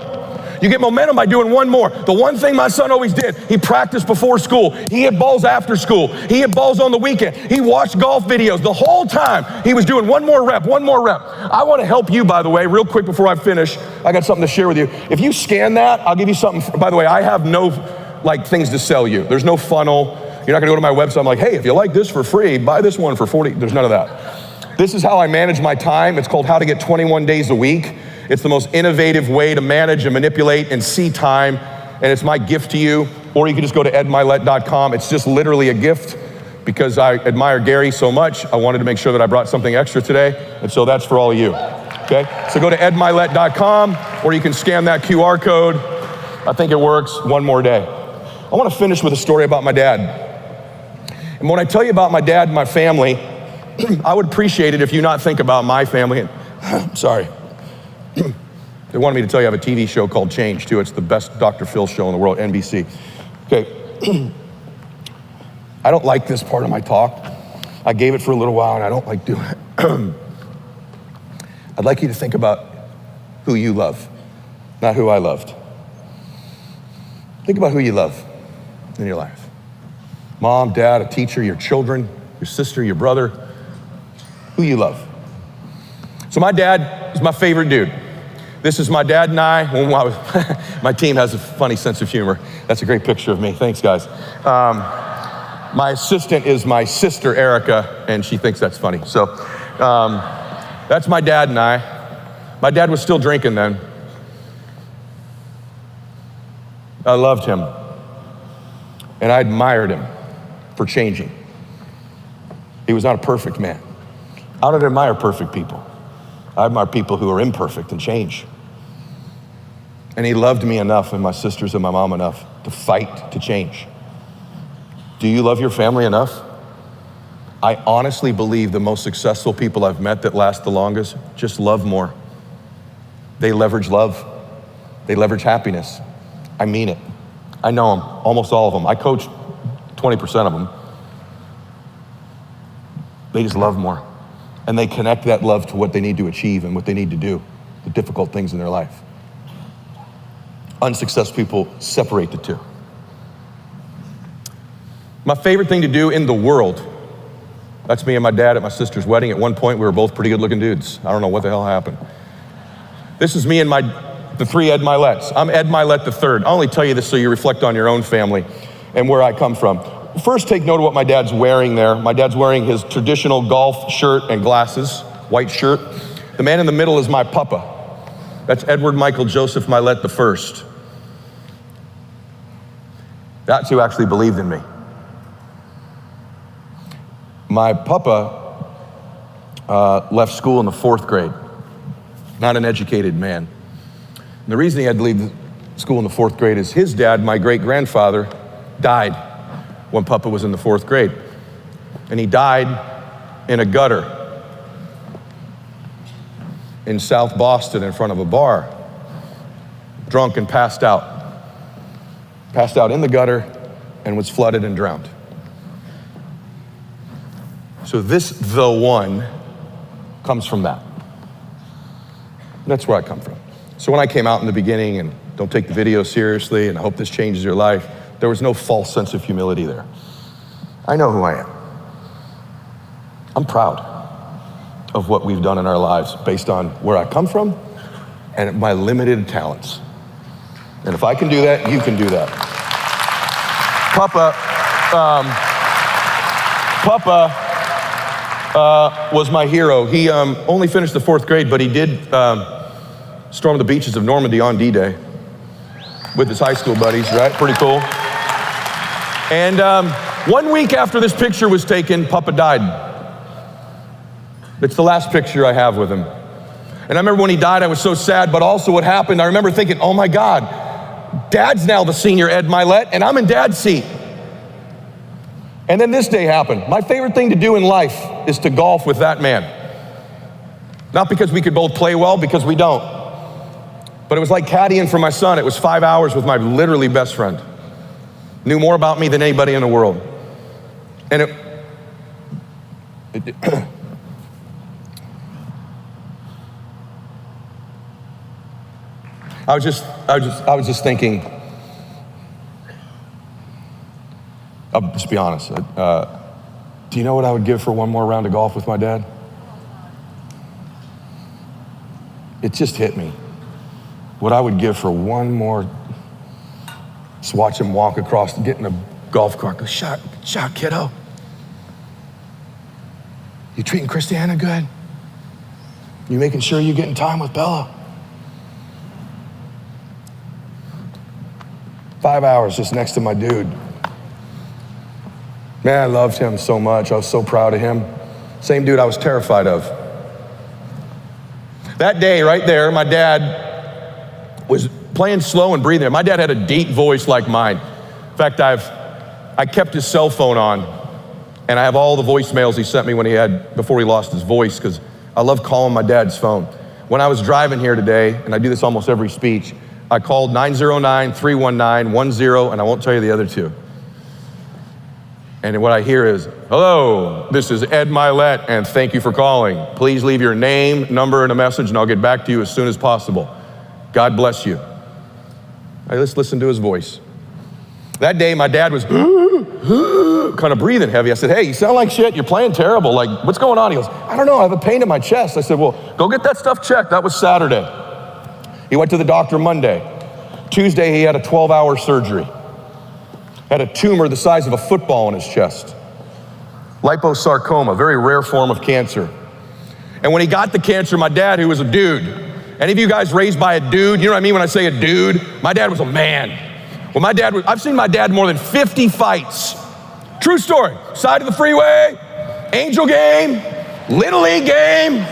You get momentum by doing one more. The one thing my son always did, he practiced before school. He hit balls after school. He hit balls on the weekend. He watched golf videos. The whole time, he was doing one more rep, one more rep. I want to help you, by the way, real quick before I finish. I got something to share with you. If you scan that, I'll give you something. By the way, I have no things to sell you. There's no funnel. You're not going to go to my website. I'm like, hey, if you like this for free, buy this one for 40. There's none of that. This is how I manage my time. It's called How to Get 21 Days a Week. It's the most innovative way to manage and manipulate and see time, and it's my gift to you. Or you can just go to edmylett.com. It's just literally a gift because I admire Gary so much. I wanted to make sure that I brought something extra today, and so that's for all of you, okay? So go to edmylett.com, or you can scan that QR code. I think it works. One more day. I want to finish with a story about my dad. And when I tell you about my dad and my family, I would appreciate it if you not think about my family. Sorry. They wanted me to tell you I have a TV show called Change, too. It's the best Dr. Phil show in the world, NBC. Okay. I don't like this part of my talk. I gave it for a little while, and I don't like doing it. I'd like you to think about who you love, not who I loved. Think about who you love in your life. Mom, dad, a teacher, your children, your sister, your brother, who you love. So my dad is my favorite dude. This is my dad and I. My team has a funny sense of humor. That's a great picture of me. Thanks, guys. My assistant is my sister, Erica, and she thinks that's funny. So that's my dad and I. My dad was still drinking then. I loved him, and I admired him for changing. He was not a perfect man. I don't admire perfect people. I admire people who are imperfect and change. And he loved me enough, and my sisters and my mom enough, to fight to change. Do you love your family enough? I honestly believe the most successful people I've met that last the longest just love more. They leverage love. They leverage happiness. I mean it. I know them, almost all of them. I coach 20% of them. They just love more. And they connect that love to what they need to achieve and what they need to do, the difficult things in their life. Unsuccessful people separate the two. My favorite thing to do in the world, that's me and my dad at my sister's wedding. At one point, we were both pretty good looking dudes. I don't know what the hell happened. This is me and the three Ed Myletts. I'm Ed Mylett III. I'll only tell you this so you reflect on your own family and where I come from. First, take note of what my dad's wearing there. My dad's wearing his traditional golf shirt and glasses, white shirt. The man in the middle is my papa. That's Edward Michael Joseph Mylett I. That's who actually believed in me. My papa left school in the 4th grade, not an educated man. And the reason he had to leave school in the 4th grade is his dad, my great-grandfather, died when Papa was in the 4th grade. And he died in a gutter in South Boston in front of a bar, drunk and passed out. Passed out in the gutter and was flooded and drowned. So this, the one, comes from that. That's where I come from. So when I came out in the beginning, and don't take the video seriously, and I hope this changes your life, there was no false sense of humility there. I know who I am. I'm proud of what we've done in our lives based on where I come from and my limited talents. And if I can do that, you can do that. Papa was my hero. He only finished the 4th grade, but he did storm the beaches of Normandy on D-Day with his high school buddies, right? Pretty cool. And 1 week after this picture was taken, Papa died. It's the last picture I have with him. And I remember when he died, I was so sad, but also what happened, I remember thinking, oh my God, Dad's now the senior Ed Mylett, and I'm in Dad's seat. And then this day happened. My favorite thing to do in life is to golf with that man. Not because we could both play well, because we don't. But it was like caddying for my son. It was 5 hours with my literally best friend. Knew more about me than anybody in the world. And I was just thinking, I'll just be honest. Do you know what I would give for one more round of golf with my dad? It just hit me. What I would give for one more, just watch him walk across, get in a golf cart, go, shot, kiddo. You treating Christiana good? You making sure you're getting time with Bella? 5 hours just next to my dude. Man, I loved him so much. I was so proud of him. Same dude I was terrified of. That day right there, my dad was playing slow and breathing. My dad had a deep voice like mine. In fact, I kept his cell phone on, and I have all the voicemails he sent me before he lost his voice, because I love calling my dad's phone. When I was driving here today, and I do this almost every speech, I called 909-319-10, and I won't tell you the other two. And what I hear is, hello, this is Ed Mylett, and thank you for calling. Please leave your name, number, and a message, and I'll get back to you as soon as possible. God bless you. I just listened to his voice. That day, my dad was kind of breathing heavy. I said, hey, you sound like shit. You're playing terrible. Like, what's going on? He goes, I don't know. I have a pain in my chest. I said, well, go get that stuff checked. That was Saturday. He went to the doctor Monday. Tuesday, he had a 12-hour surgery. Had a tumor the size of a football in his chest. Liposarcoma, very rare form of cancer. And when he got the cancer, my dad, who was a dude, any of you guys raised by a dude, you know what I mean when I say a dude? My dad was a man. Well, I've seen my dad more than 50 fights. True story. Side of the freeway, Angel game, Little League game.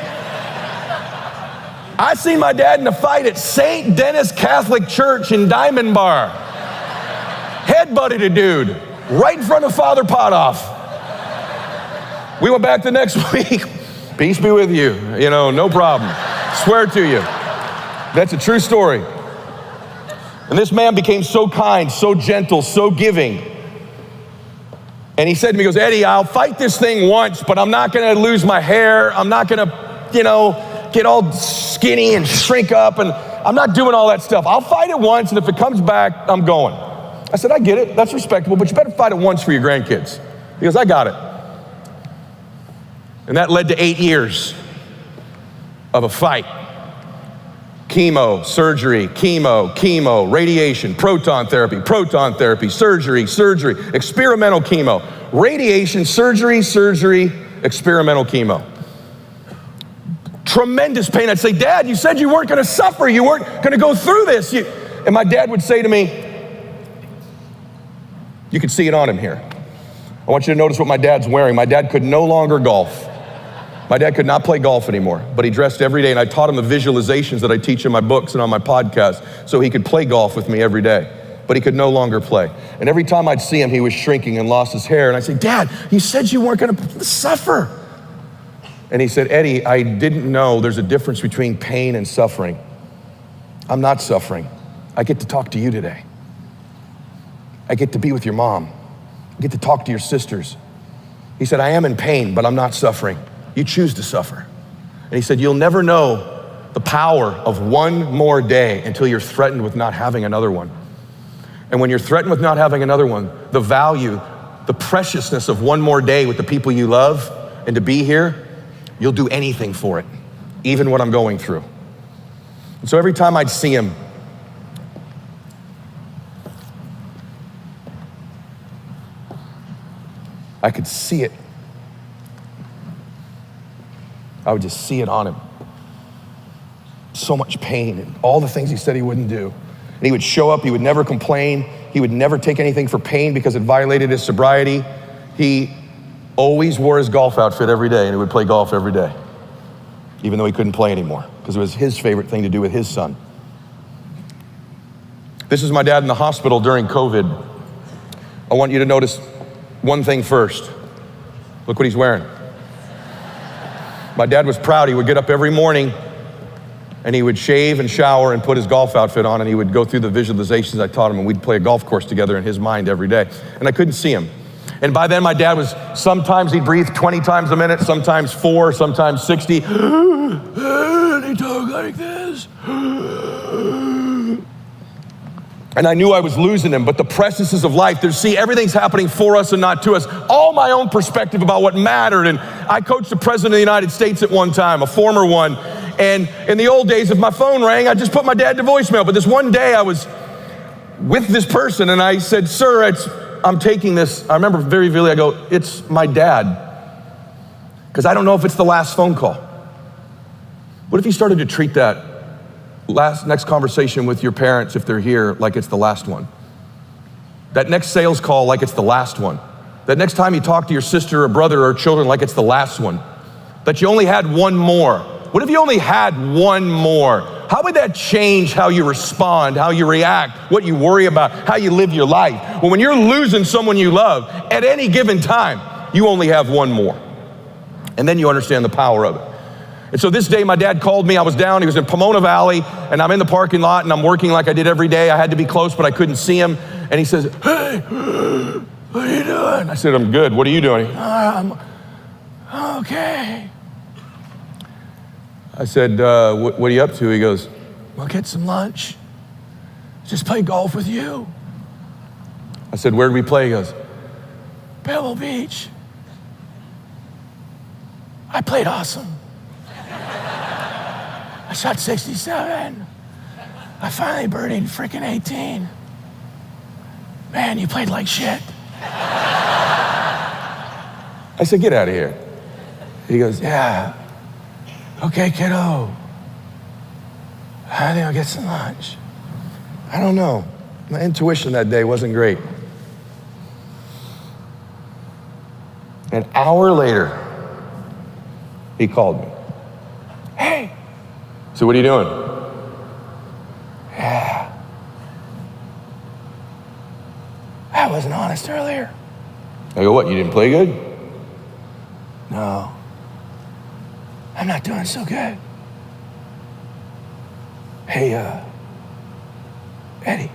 I seen my dad in a fight at St. Dennis Catholic Church in Diamond Bar. Headbutted a dude right in front of Father Potoff. We went back the next week. Peace be with you. You know, no problem. Swear to you. That's a true story. And this man became so kind, so gentle, so giving. And he said to me, he goes, Eddie, I'll fight this thing once, but I'm not gonna lose my hair. I'm not gonna, get all skinny and shrink up, and I'm not doing all that stuff. I'll fight it once, and if it comes back, I'm going. I said, I get it, that's respectable, but you better fight it once for your grandkids. He goes, I got it. And that led to 8 years of a fight. Chemo, surgery, chemo, radiation, proton therapy, surgery, experimental chemo, radiation, surgery, experimental chemo. Tremendous pain. I'd say, Dad, you said you weren't gonna suffer, you weren't gonna go through this. And my dad would say to me, you can see it on him here. I want you to notice what my dad's wearing. My dad could no longer golf. My dad could not play golf anymore, but he dressed every day, and I taught him the visualizations that I teach in my books and on my podcast so he could play golf with me every day. but he could no longer play. And every time I'd see him, he was shrinking and lost his hair. And I'd say, Dad, you said you weren't gonna suffer. And he said, Eddie, I didn't know there's a difference between pain and suffering. I'm not suffering. I get to talk to you today. I get to be with your mom. I get to talk to your sisters. He said, I am in pain, but I'm not suffering. You choose to suffer. And he said, you'll never know the power of one more day until you're threatened with not having another one. And when you're threatened with not having another one, the value, the preciousness of one more day with the people you love and to be here, you'll do anything for it, even what I'm going through. And so every time I'd see him, I could see it. I would just see it on him. So much pain and all the things he said he wouldn't do. And he would show up, he would never complain. He would never take anything for pain because it violated his sobriety. He always wore his golf outfit every day and he would play golf every day, even though he couldn't play anymore because it was his favorite thing to do with his son. This is my dad in the hospital during COVID. I want you to notice one thing first. Look what he's wearing. My dad was proud. He would get up every morning and he would shave and shower and put his golf outfit on and he would go through the visualizations I taught him and we'd play a golf course together in his mind every day. And I couldn't see him. And by then my dad was, sometimes he'd breathe 20 times a minute, sometimes 4, sometimes 60. And he'd talk like this. And I knew I was losing him, but the preciousness of life, everything's happening for us and not to us. All my own perspective about what mattered. And I coached the President of the United States at one time, a former one. And in the old days, if my phone rang, I just put my dad to voicemail. But this one day I was with this person and I said, sir, I'm taking this. I remember very vividly, I go, it's my dad. Because I don't know if it's the last phone call. What if you started to treat that next conversation with your parents, if they're here, like it's the last one? That next sales call, like it's the last one. That next time you talk to your sister or brother or children, like it's the last one. That you only had one more. What if you only had one more? How would that change how you respond, how you react, what you worry about, how you live your life? Well, when you're losing someone you love, at any given time, you only have one more. And then you understand the power of it. And so this day, my dad called me. I was down. He was in Pomona Valley, and I'm in the parking lot, and I'm working like I did every day. I had to be close, but I couldn't see him. And he says, hey, what are you doing? I said, I'm good. What are you doing? I'm okay. I said, what are you up to? He goes, well, get some lunch. Just play golf with you. I said, where did we play? He goes, Pebble Beach. I played awesome. I shot 67. I finally birdied freaking 18. Man, you played like shit. I said, get out of here. He goes, yeah. Okay, kiddo. I think I'll get some lunch. I don't know. My intuition that day wasn't great. An hour later, he called me. Hey. So what are you doing? Yeah. I wasn't honest earlier. I go, what, you didn't play good? No. I'm not doing so good. Hey, Eddie,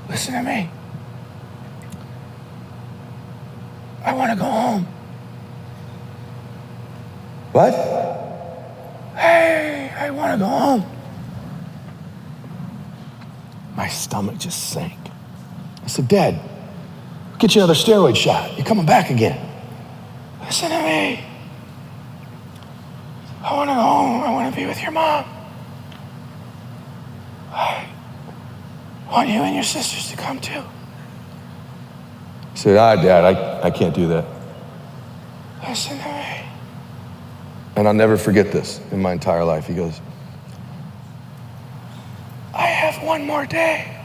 listen to me. I want to go home. What? Hey, I want to go home. My stomach just sank. I said, Dad, I'll get you another steroid shot. You're coming back again. Listen to me. I want to go home. I want to be with your mom. I want you and your sisters to come too. I said, Dad, I can't do that. Listen to me. And I'll never forget this in my entire life. He goes, I have one more day.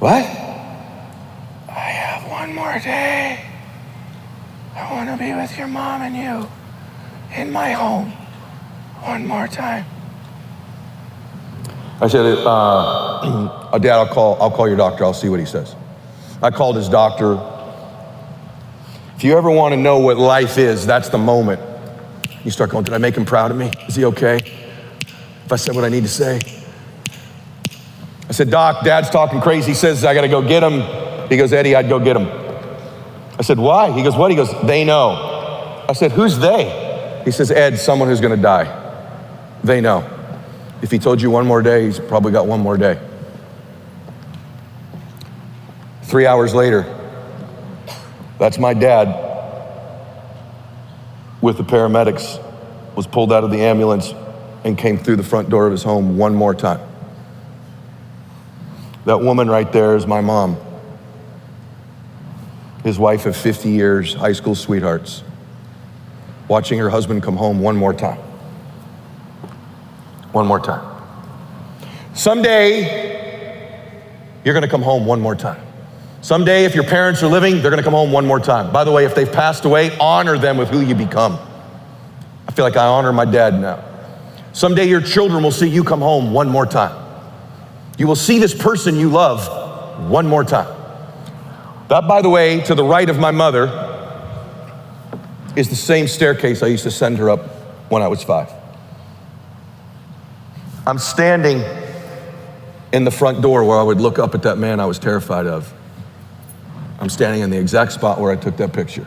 What? I have one more day. I want to be with your mom and you in my home one more time. I said, Dad, I'll call your doctor. I'll see what he says. I called his doctor. If you ever want to know what life is, that's the moment. You start going, did I make him proud of me? Is he okay? If I said what I need to say? I said, Doc, Dad's talking crazy. He says, I got to go get him. He goes, Eddie, I'd go get him. I said, why? He goes, what? He goes, they know. I said, who's they? He says, Ed, someone who's going to die. They know. If he told you one more day, he's probably got one more day. 3 hours later, that's my dad with the paramedics, was pulled out of the ambulance and came through the front door of his home one more time. That woman right there is my mom. His wife of 50 years, high school sweethearts, watching her husband come home one more time. One more time. Someday, you're gonna come home one more time. Someday, if your parents are living, they're gonna come home one more time. By the way, if they've passed away, honor them with who you become. I feel like I honor my dad now. Someday your children will see you come home one more time. You will see this person you love one more time. That, by the way, to the right of my mother, is the same staircase I used to send her up when I was 5. I'm standing in the front door where I would look up at that man I was terrified of. I'm standing in the exact spot where I took that picture.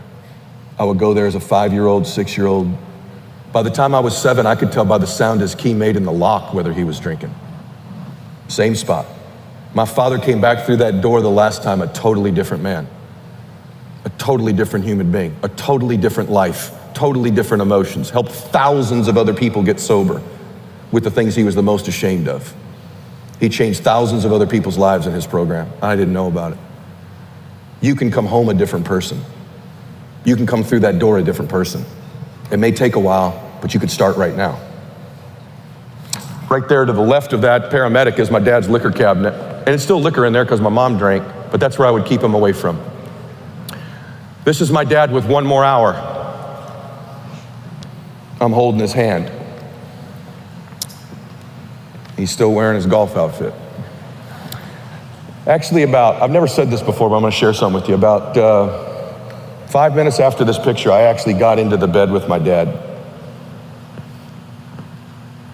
I would go there as a 5-year-old, 6-year-old. By the time I was 7, I could tell by the sound his key made in the lock whether he was drinking. Same spot. My father came back through that door the last time a totally different man, a totally different human being, a totally different life, totally different emotions, helped thousands of other people get sober with the things he was the most ashamed of. He changed thousands of other people's lives in his program. I didn't know about it. You can come home a different person. You can come through that door a different person. It may take a while, but you could start right now. Right there to the left of that paramedic is my dad's liquor cabinet. And it's still liquor in there because my mom drank, but that's where I would keep him away from. This is my dad with one more hour. I'm holding his hand. He's still wearing his golf outfit. Actually I've never said this before, but I'm gonna share something with you. About 5 minutes after this picture, I actually got into the bed with my dad.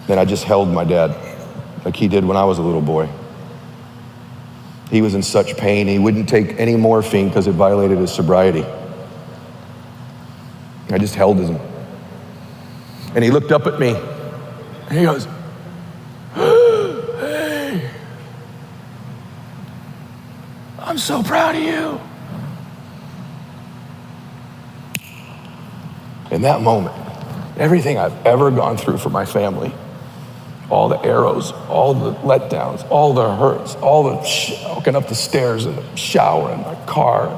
Then I just held my dad like he did when I was a little boy. He was in such pain, he wouldn't take any morphine because it violated his sobriety. I just held him. And he looked up at me and he goes, hey, I'm so proud of you. In that moment, everything I've ever gone through for my family, all the arrows, all the letdowns, all the hurts, all the walking up the stairs in the shower in my car,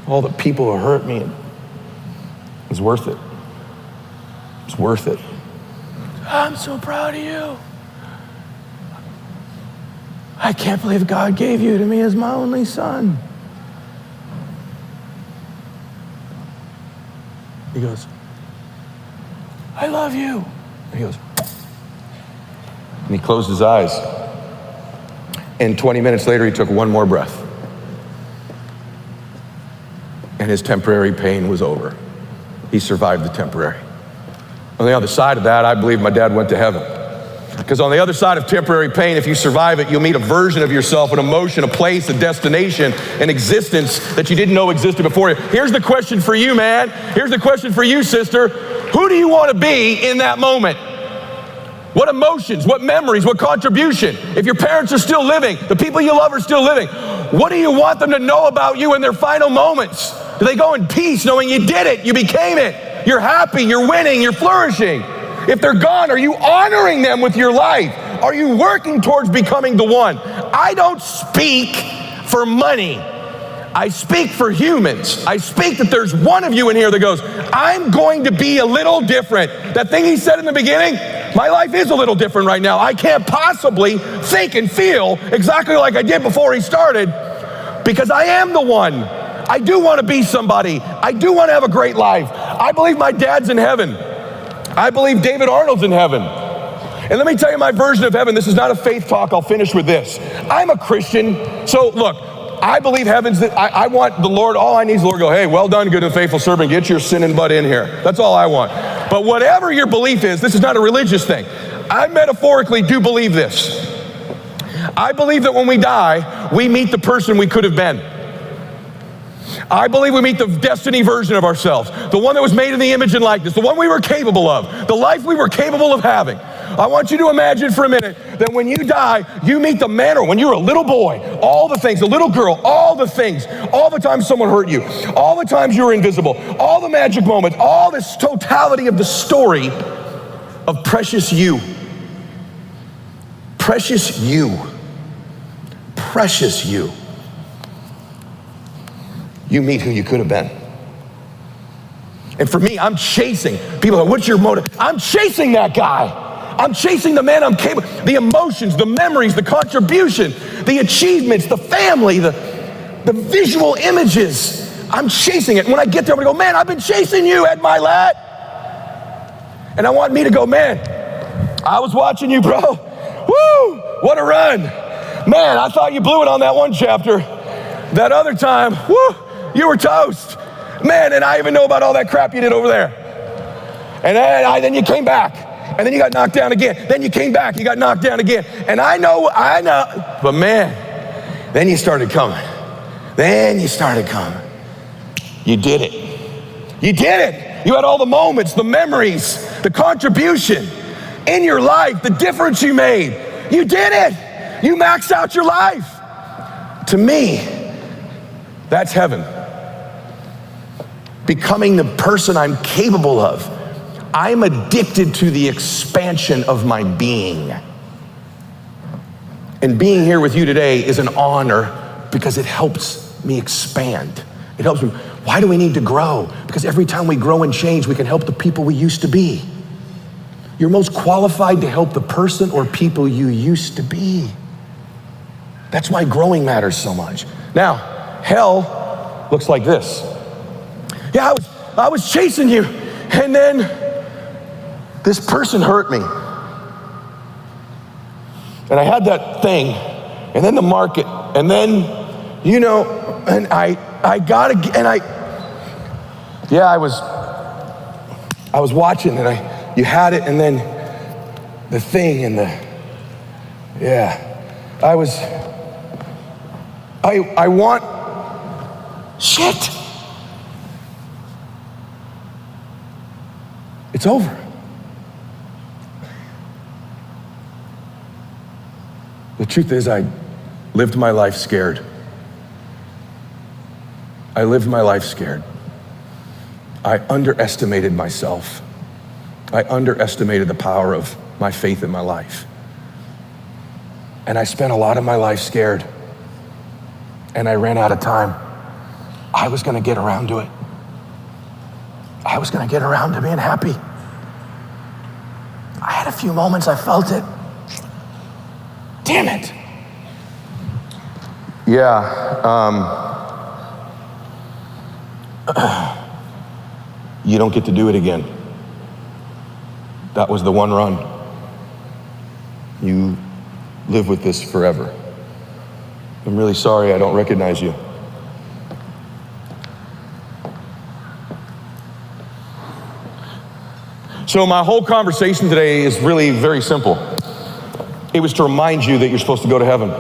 all the people who hurt me, it was worth it. It's worth it. I'm so proud of you. I can't believe God gave you to me as my only son. He goes, I love you. And he goes, and he closed his eyes. And 20 minutes later, he took one more breath. And his temporary pain was over. He survived the temporary. On the other side of that, I believe my dad went to heaven. Because on the other side of temporary pain, if you survive it, you'll meet a version of yourself, an emotion, a place, a destination, an existence that you didn't know existed before you. Here's the question for you, man. Here's the question for you, sister. Who do you want to be in that moment? What emotions, what memories, what contribution? If your parents are still living, the people you love are still living, what do you want them to know about you in their final moments? Do they go in peace knowing you did it, you became it, you're happy, you're winning, you're flourishing? If they're gone, are you honoring them with your life? Are you working towards becoming the one? I don't speak for money. I speak for humans. I speak that there's one of you in here that goes, I'm going to be a little different. That thing he said in the beginning, my life is a little different right now. I can't possibly think and feel exactly like I did before he started because I am the one. I do want to be somebody. I do want to have a great life. I believe my dad's in heaven. I believe David Arnold's in heaven. And let me tell you my version of heaven. This is not a faith talk. I'll finish with this. I'm a Christian. So look, I believe heaven's that I want the Lord, all I need is the Lord to go, hey, well done, good and faithful servant. Get your sinning butt in here. That's all I want. But whatever your belief is, this is not a religious thing. I metaphorically do believe this. I believe that when we die, we meet the person we could have been. I believe we meet the destiny version of ourselves, the one that was made in the image and likeness, the one we were capable of, the life we were capable of having. I want you to imagine for a minute that when you die, you meet the man, or when you're a little boy, all the things, a little girl, all the things, all the times someone hurt you, all the times you were invisible, all the magic moments, all this totality of the story of precious you. Precious you. Precious you. You meet who you could have been. And for me, I'm chasing. People are like, what's your motive? I'm chasing that guy. I'm chasing the man I'm capable. The emotions, the memories, the contribution, the achievements, the family, the visual images. I'm chasing it. And when I get there, I'm gonna go, man, I've been chasing you, Ed Mylett. And I want me to go, man, I was watching you, bro. Woo, what a run. Man, I thought you blew it on that one chapter. That other time, woo, you were toast. Man, and I even know about all that crap you did over there. And then you came back. And then you got knocked down again. Then you came back, you got knocked down again. And I know. But man, then you started coming. Then you started coming. You did it. You did it. You had all the moments, the memories, the contribution in your life, the difference you made. You did it. You maxed out your life. To me, that's heaven. Becoming the person I'm capable of. I'm addicted to the expansion of my being. And being here with you today is an honor because it helps me expand. It helps me. Why do we need to grow? Because every time we grow and change, we can help the people we used to be. You're most qualified to help the person or people you used to be. That's why growing matters so much. Now, hell looks like this. Yeah, I was chasing you, and then this person hurt me. And I had that thing, and then the market, and then, and I was watching, and you had it, and then the thing, and I want, shit. It's over. The truth is, I lived my life scared. I lived my life scared. I underestimated myself. I underestimated the power of my faith in my life. And I spent a lot of my life scared. And I ran out of time. I was gonna get around to it. I was gonna get around to being happy. I had a few moments, I felt it. Damn it. You don't get to do it again. That was the one run. You live with this forever. I'm really sorry I don't recognize you. So my whole conversation today is really very simple. It was to remind you that you're supposed to go to heaven.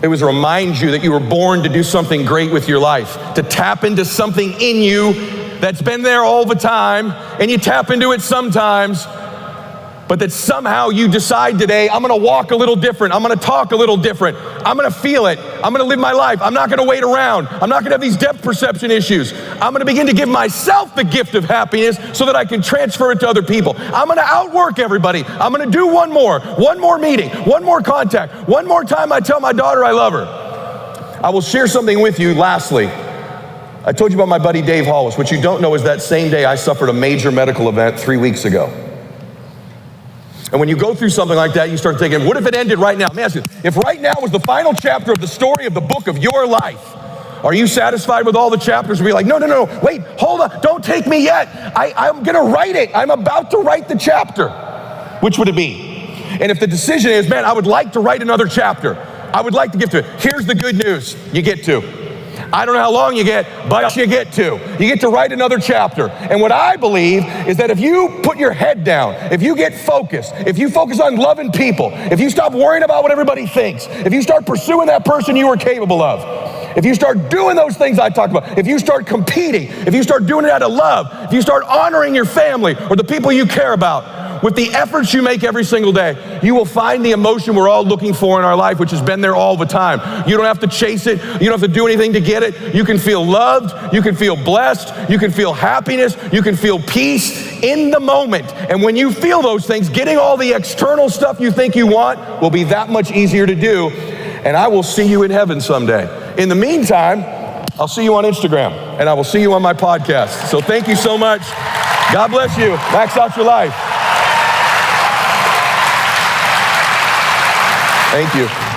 It was to remind you that you were born to do something great with your life, to tap into something in you that's been there all the time, and you tap into it sometimes, but that somehow you decide today, I'm gonna walk a little different, I'm gonna talk a little different, I'm gonna feel it, I'm gonna live my life, I'm not gonna wait around, I'm not gonna have these depth perception issues, I'm gonna begin to give myself the gift of happiness so that I can transfer it to other people. I'm gonna outwork everybody, I'm gonna do one more meeting, one more contact, one more time I tell my daughter I love her. I will share something with you lastly. I told you about my buddy Dave Hollis. What you don't know is that same day I suffered a major medical event 3 weeks ago. And when you go through something like that, you start thinking, what if it ended right now? Let me ask you, if right now was the final chapter of the story of the book of your life, are you satisfied with all the chapters? Or be like, no, wait, hold on, don't take me yet. I'm gonna write it. I'm about to write the chapter. Which would it be? And if the decision is, man, I would like to write another chapter, I would like to give to it, here's the good news, you get to. I don't know how long you get, but you get to. You get to write another chapter. And what I believe is that if you put your head down, if you get focused, if you focus on loving people, if you stop worrying about what everybody thinks, if you start pursuing that person you are capable of, if you start doing those things I talked about, if you start competing, if you start doing it out of love, if you start honoring your family or the people you care about, with the efforts you make every single day, you will find the emotion we're all looking for in our life, which has been there all the time. You don't have to chase it. You don't have to do anything to get it. You can feel loved. You can feel blessed. You can feel happiness. You can feel peace in the moment. And when you feel those things, getting all the external stuff you think you want will be that much easier to do. And I will see you in heaven someday. In the meantime, I'll see you on Instagram, and I will see you on my podcast. So thank you so much. God bless you. Max out your life. Thank you.